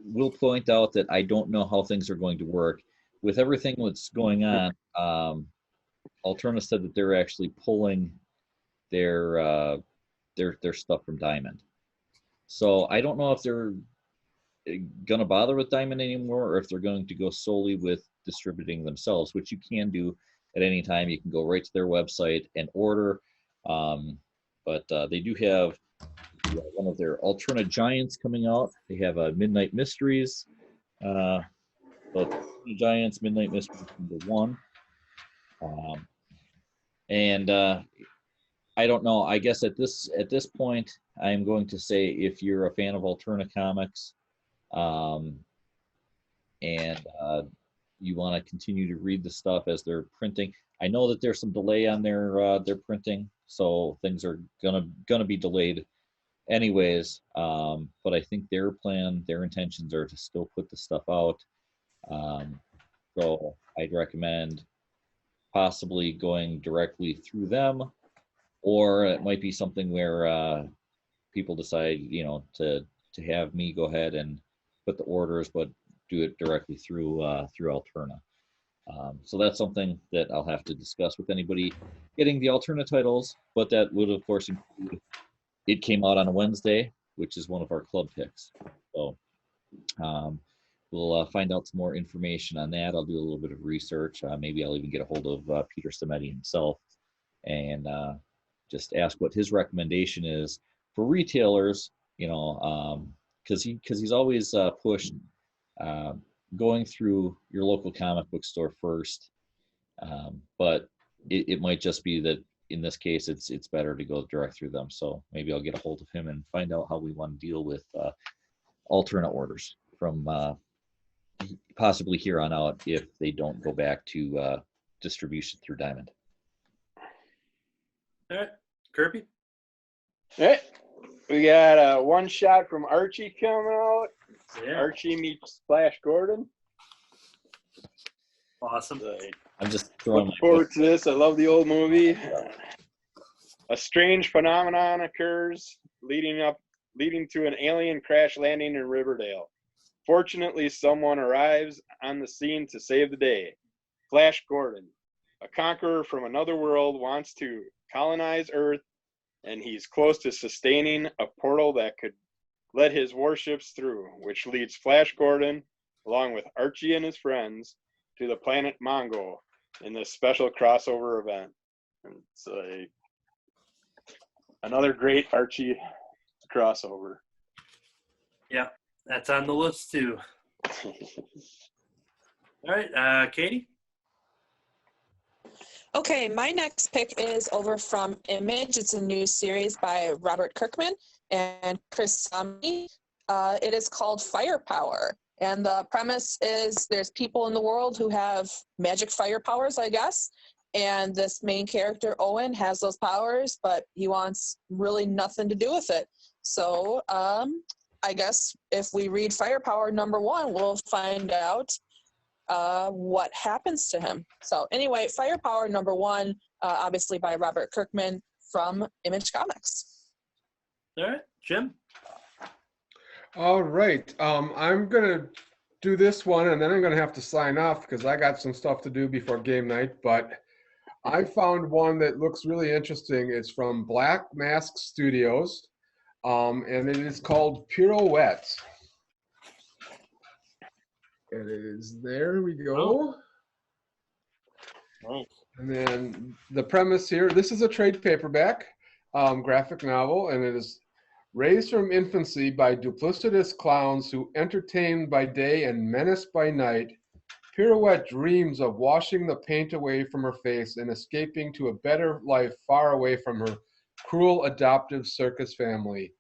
will point out that I don't know how things are going to work. With everything that's going on, Alterna said that they're actually pulling their stuff from Diamond. So I don't know if they're going to bother with Diamond anymore or if they're going to go solely with distributing themselves, which you can do at any time. You can go right to their website and order. But they do have one of their Alterna Giants coming out. They have Midnight Mysteries. Giants Midnight Mysteries #1. And I don't know. I guess at this point, I'm going to say if you're a fan of Alterna Comics, and you want to continue to read the stuff as they're printing. I know that there's some delay on their printing, so things are gonna be delayed anyways. But I think their intentions are to still put the stuff out. So I'd recommend possibly going directly through them, or it might be something where people decide, to have me go ahead and put the orders, but do it directly through Alterna. So that's something that I'll have to discuss with anybody getting the Alterna titles, but that would of course include, it came out on a Wednesday, which is one of our club picks. So we'll find out some more information on that. I'll do a little bit of research. Maybe I'll even get a hold of Peter Stemetti himself and just ask what his recommendation is for retailers, because he's always pushed going through your local comic book store first. But it might just be that in this case, it's better to go direct through them. So maybe I'll get a hold of him and find out how we want to deal with alternate orders from possibly here on out if they don't go back to distribution through Diamond. All right, Kirby. All right. We got a one shot from Archie coming out. Yeah. Archie meets Flash Gordon. Awesome. I'm just throwing Look forward to this. I love the old movie. A strange phenomenon occurs, leading to an alien crash landing in Riverdale. Fortunately, someone arrives on the scene to save the day. Flash Gordon, a conqueror from another world, wants to colonize Earth, and he's close to sustaining a portal that could let his warships through, which leads Flash Gordon, along with Archie and his friends, to the planet Mongo in this special crossover event. And it's another great Archie crossover. Yeah, that's on the list too. All right, Katie. Okay, my next pick is over from Image. It's a new series by Robert Kirkman and Chris Samney. It is called Firepower. And the premise is there's people in the world who have magic fire powers, I guess. And this main character, Owen, has those powers, but he wants really nothing to do with it. So I guess if we read Firepower #1, we'll find out what happens to him. So anyway, Firepower #1, obviously by Robert Kirkman from Image Comics. All right, Jim. All right. I'm going to do this one, and then I'm going to have to sign off because I got some stuff to do before game night. But I found one that looks really interesting. It's from Black Mask Studios, and it is called Pirouette. It is, there we go. Oh. And then the premise here, this is a trade paperback graphic novel, and it is raised from infancy by duplicitous clowns who entertain by day and menace by night. Pirouette dreams of washing the paint away from her face and escaping to a better life far away from her cruel adoptive circus family.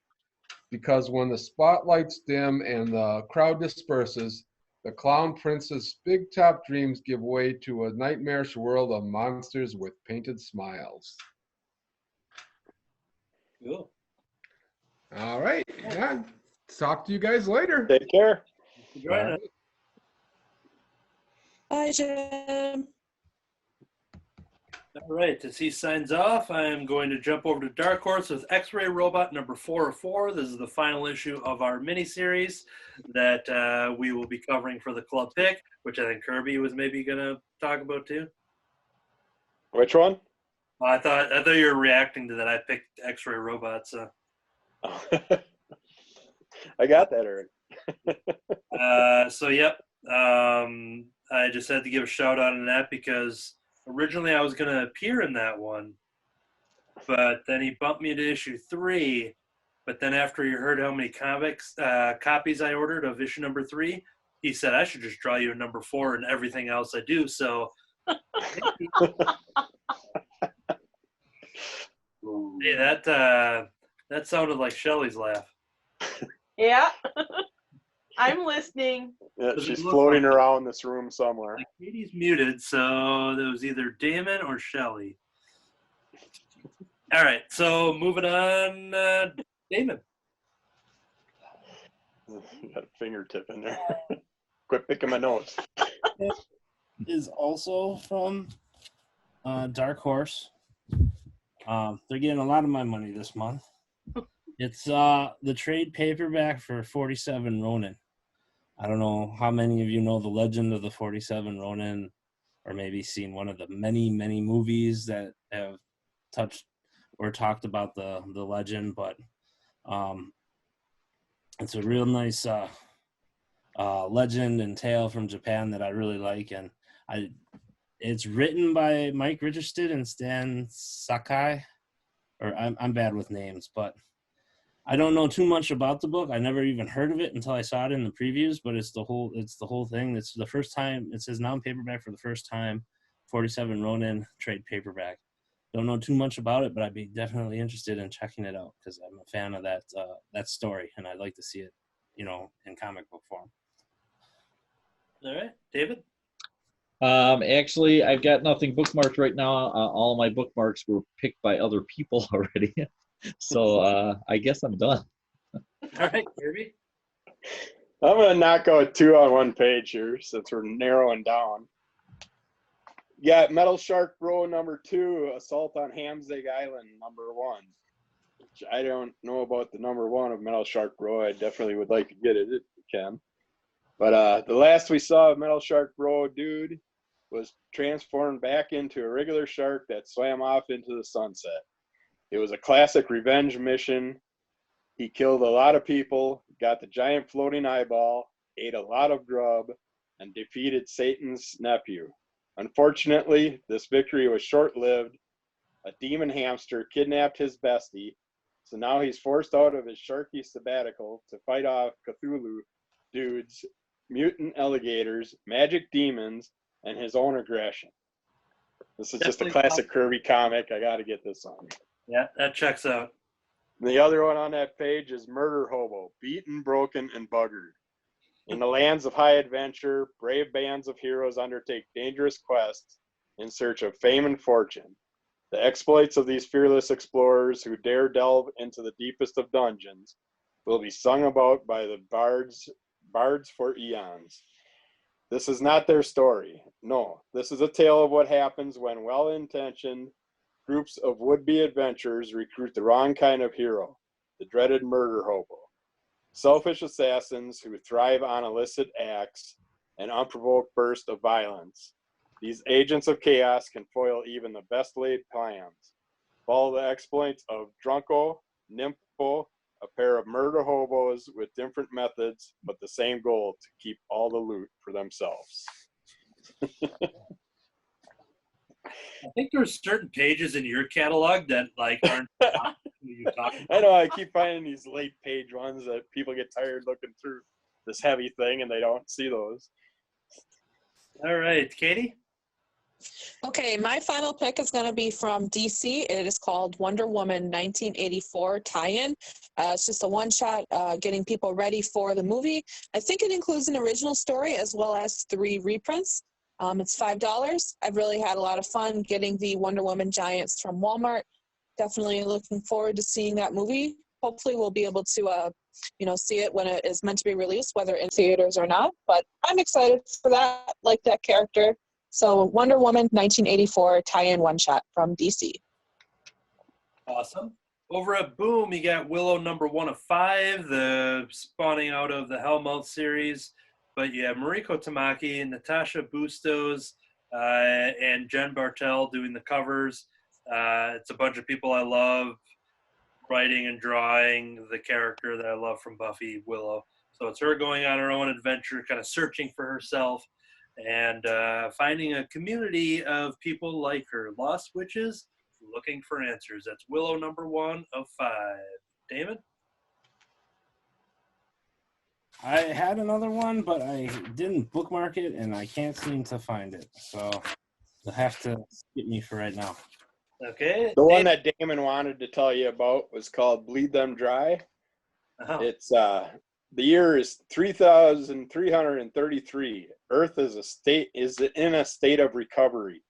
Because when the spotlights dim and the crowd disperses, the clown prince's big top dreams give way to a nightmarish world of monsters with painted smiles. Cool. All right. Yeah. Talk to you guys later. Take care. Right. Bye, Jim. All right, as he signs off, I am going to jump over to Dark Horse with X-Ray Robot #404. This is the final issue of our miniseries that we will be covering for the club pick, which I think Kirby was maybe going to talk about too. Which one? I thought you were reacting to that. I picked X-Ray Robot, so. I got that already. So yep, I just had to give a shout out on that because originally I was going to appear in that one, but then he bumped me to issue 3. But then after he heard how many copies I ordered of issue #3, he said I should just draw you a #4 and everything else I do. So hey, that sounded like Shelley's laugh. Yeah. I'm listening. Yeah, she's floating around this room somewhere. Like Katie's muted, so it was either Damon or Shelley. All right, so moving on, Damon. Got a fingertip in there. Quit picking my nose. It is also from Dark Horse. They're getting a lot of my money this month. It's the trade paperback for 47 Ronin. I don't know how many of you know the legend of the 47 Ronin, or maybe seen one of the many, many movies that have touched or talked about the legend, but it's a real nice legend and tale from Japan that I really like, and it's written by Mike Richardson and Stan Sakai, or I'm bad with names, but I don't know too much about the book. I never even heard of it until I saw it in the previews, but it's the whole thing. It's the first time it says non-paperback for the first time, 47 Ronin trade paperback. Don't know too much about it, but I'd be definitely interested in checking it out because I'm a fan of that story, and I'd like to see it, in comic book form. All right, David. Actually, I've got nothing bookmarked right now. All my bookmarks were picked by other people already. So I guess I'm done. All right, Kirby. I'm going to knock out 2 on one page here since we're narrowing down. You got Metal Shark Bro number 2, Assault on Hamzig Island number 1. Which I don't know about the number 1 of Metal Shark Bro. I definitely would like to get it if you can. But the last we saw of Metal Shark Bro dude was transformed back into a regular shark that swam off into the sunset. It was a classic revenge mission. He killed a lot of people, got the giant floating eyeball, ate a lot of grub, and defeated Satan's nephew. Unfortunately, this victory was short-lived. A demon hamster kidnapped his bestie, so now he's forced out of his sharky sabbatical to fight off Cthulhu dudes, mutant alligators, magic demons, and his own aggression. This is just a classic Kirby comic. I got to get this on. Yeah, that checks out. The other one on that page is Murder Hobo, beaten, broken, and buggered. In the lands of high adventure, brave bands of heroes undertake dangerous quests in search of fame and fortune. The exploits of these fearless explorers who dare delve into the deepest of dungeons will be sung about by the bards for eons. This is not their story. No, this is a tale of what happens when well-intentioned groups of would-be adventurers recruit the wrong kind of hero, the dreaded murder hobo. Selfish assassins who thrive on illicit acts and unprovoked bursts of violence. These agents of chaos can foil even the best-laid plans. Follow the exploits of Drunko, Nympho, a pair of murder hobos with different methods, but the same goal, to keep all the loot for themselves. I think there's certain pages in your catalog that aren't you talking I know, I keep finding these late page ones that people get tired looking through this heavy thing and they don't see those. All right, Katie? Okay, my final pick is going to be from DC. It is called Wonder Woman 1984 tie-in. It's just a one-shot getting people ready for the movie. I think it includes an original story as well as 3 reprints. It's $5. I've really had a lot of fun getting the Wonder Woman giants from Walmart. Definitely looking forward to seeing that movie. Hopefully we'll be able to see it when it is meant to be released, whether in theaters or not. But I'm excited for that, like that character. So Wonder Woman 1984 tie-in one-shot from DC. Awesome. Over at Boom, you got Willow number 1 of 5, the spawning out of the Hellmouth series. But you have Mariko Tamaki, Natasha Bustos, and Jen Bartel doing the covers. It's a bunch of people I love writing and drawing the character that I love from Buffy, Willow. So it's her going on her own adventure, kind of searching for herself and finding a community of people like her, lost witches looking for answers. That's Willow number 1 of 5. Damon? I had another one, but I didn't bookmark it, and I can't seem to find it. So you'll have to skip me for right now. Okay. The one that Damon wanted to tell you about was called Bleed Them Dry. Uh-huh. It's the year is 3,333. Earth is in a state of recovery.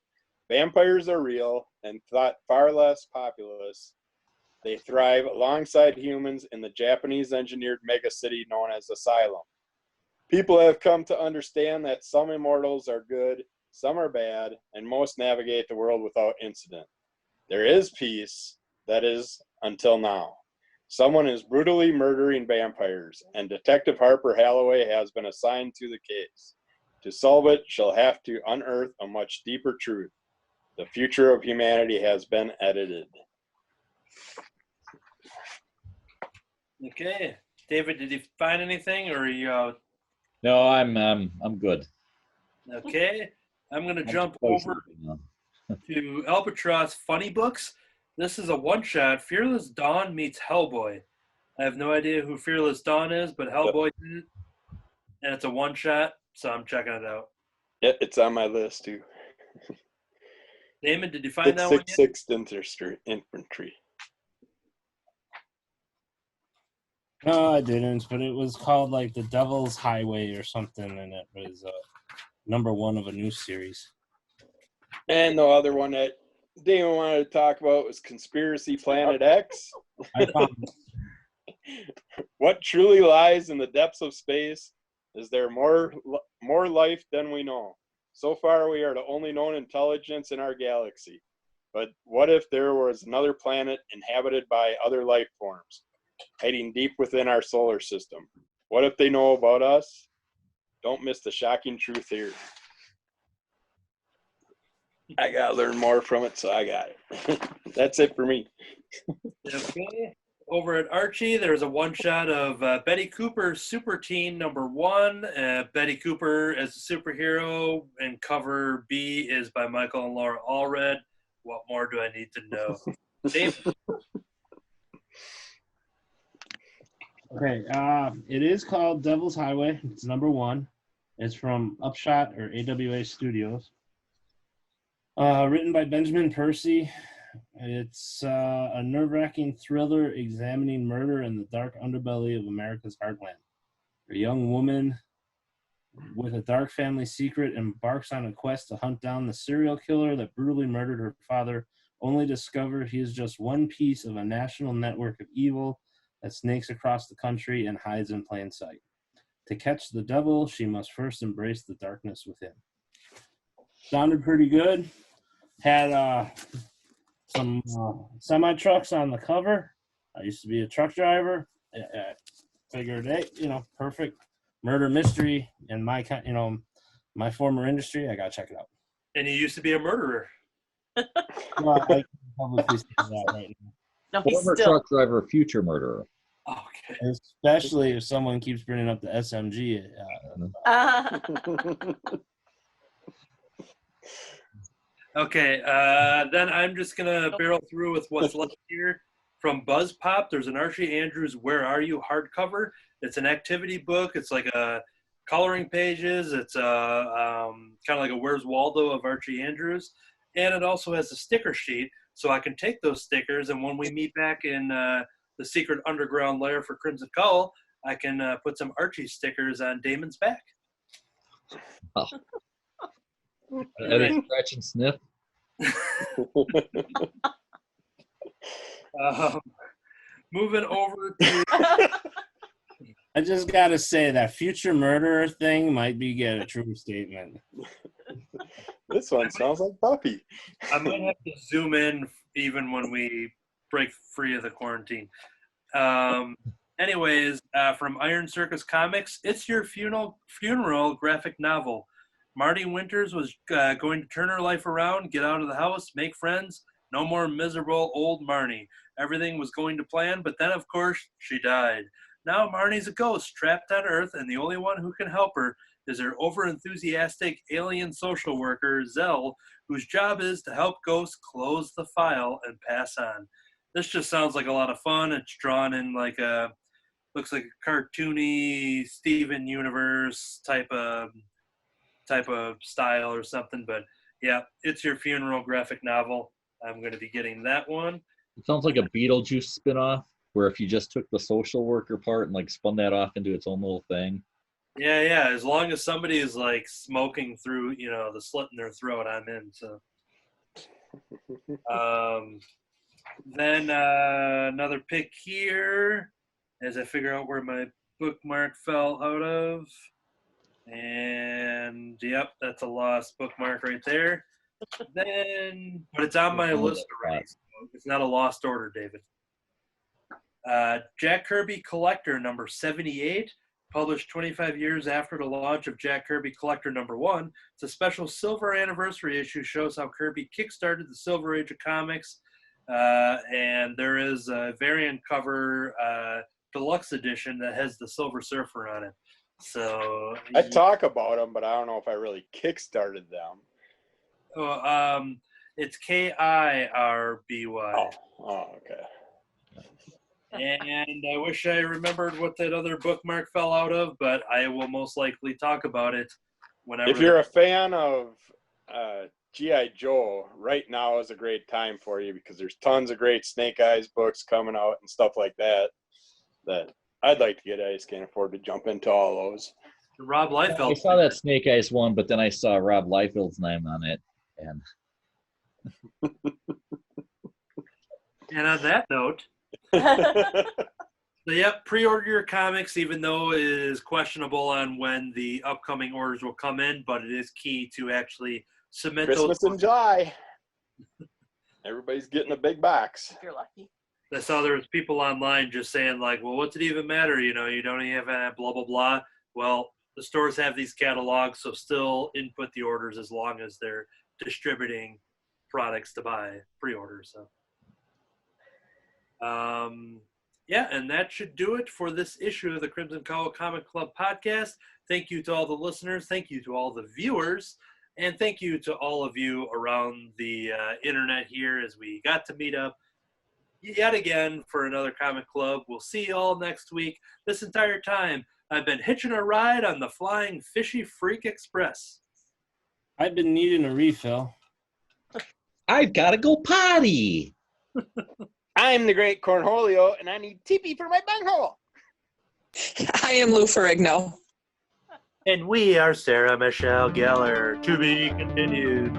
Vampires are real and thought far less populous. They thrive alongside humans in the Japanese-engineered megacity known as Asylum. People have come to understand that some immortals are good, some are bad, and most navigate the world without incident. There is peace, that is, until now. Someone is brutally murdering vampires, and Detective Harper Halloway has been assigned to the case. To solve it, she'll have to unearth a much deeper truth. The future of humanity has been edited. Okay, David, did you find anything, or are you? No, I'm good. Okay, I'm gonna jump over to Albatross Funny Books. This is a one-shot. Fearless Dawn meets Hellboy. I have no idea who Fearless Dawn is, but Hellboy did it, and it's a one-shot, so I'm checking it out. Yeah, it's on my list too. Damon, did you find that one yet? 666th Infantry. No, I didn't, but it was called like The Devil's Highway or something, and it was #1 of a new series. And the other one that Damon wanted to talk about was Conspiracy Planet X. I found What truly lies in the depths of space? Is there more life than we know? So far, we are the only known intelligence in our galaxy. But what if there was another planet inhabited by other life forms, hiding deep within our solar system? What if they know about us? Don't miss the shocking truth here. I gotta learn more from it, so I got it. That's it for me. Okay. Over at Archie, there's a one-shot of Betty Cooper Super Teen #1. Betty Cooper as a superhero, and cover B is by Michael and Laura Allred. What more do I need to know? Dave? Okay, it is called Devil's Highway. It's #1. It's from Upshot or AWA Studios. Written by Benjamin Percy. It's a nerve-wracking thriller examining murder in the dark underbelly of America's heartland. A young woman with a dark family secret embarks on a quest to hunt down the serial killer that brutally murdered her father, only to discover he is just one piece of a national network of evil that snakes across the country and hides in plain sight. To catch the devil, she must first embrace the darkness within. Sounded pretty good. Had some semi-trucks on the cover. I used to be a truck driver. I figured, hey, perfect murder mystery in my former industry. I gotta check it out. And you used to be a murderer. Well, I can publicly say that right now. No, he's Former still. truck driver, future murderer. Okay. Especially if someone keeps bringing up the SMG. Okay, then I'm just going to barrel through with what's left here. From Buzz Pop, there's an Archie Andrews Where Are You hardcover. It's an activity book. It's like a coloring pages. It's kind of like a Where's Waldo of Archie Andrews. And it also has a sticker sheet, so I can take those stickers, and when we meet back in the secret underground lair for Crimson Cowl, I can put some Archie stickers on Damon's back. Oh. Any scratch and sniff? Moving over to... I just gotta say that future murderer thing might be a true statement. This one sounds like Buffy. I might have to zoom in even when we break free of the quarantine. Anyways, from Iron Circus Comics, It's Your Funeral graphic novel. Marty Winters was going to turn her life around, get out of the house, make friends. No more miserable old Marnie. Everything was going to plan, but then, of course, she died. Now Marnie's a ghost trapped on Earth, and the only one who can help her is her over-enthusiastic alien social worker, Zell, whose job is to help ghosts close the file and pass on. This just sounds like a lot of fun. It's drawn in looks like a cartoony Steven Universe type of style or something. But yeah, It's Your Funeral graphic novel. I'm going to be getting that one. It sounds like a Beetlejuice spinoff, where if you just took the social worker part and spun that off into its own little thing. Yeah. As long as somebody is smoking through, the slit in their throat, I'm in. So Then another pick here as I figure out where my bookmark fell out of. And yep, that's a lost bookmark right there. Then, but it's on my list already. So it's not a lost order, David. Jack Kirby Collector number 78, published 25 years after the launch of Jack Kirby Collector number 1. It's a special silver anniversary issue, shows how Kirby kickstarted the Silver Age of comics. And there is a variant cover deluxe edition that has the Silver Surfer on it. So I talk about them, but I don't know if I really kickstarted them. It's Kirby. Oh, okay. And I wish I remembered what that other bookmark fell out of, but I will most likely talk about it whenever. If you're a fan of G.I. Joe, right now is a great time for you because there's tons of great Snake Eyes books coming out and stuff like that I'd like to get. I just can't afford to jump into all those. Rob Liefeld. I saw that Snake Eyes one, but then I saw Rob Liefeld's name on it. And on that note, so yep, pre-order your comics, even though it is questionable on when the upcoming orders will come in, but it is key to actually submit Christmas those. in July. Everybody's getting a big box. If you're lucky. I saw there was people online just saying like, well, what's it even matter? You know, you don't even have blah, blah, blah. Well, the stores have these catalogs, so still input the orders as long as they're distributing products to buy pre-orders. So, yeah, and that should do it for this issue of the Crimson Cowl Comic Club podcast. Thank you to all the listeners. Thank you to all the viewers. And thank you to all of you around the internet here as we got to meet up yet again for another comic club. We'll see you all next week. This entire time, I've been hitching a ride on the Flying Fishy Freak Express. I've been needing a refill. I've got to go potty. I'm the Great Cornholio, and I need TP for my bunghole. I am Lou Ferrigno. And we are Sarah Michelle Gellar. To be continued.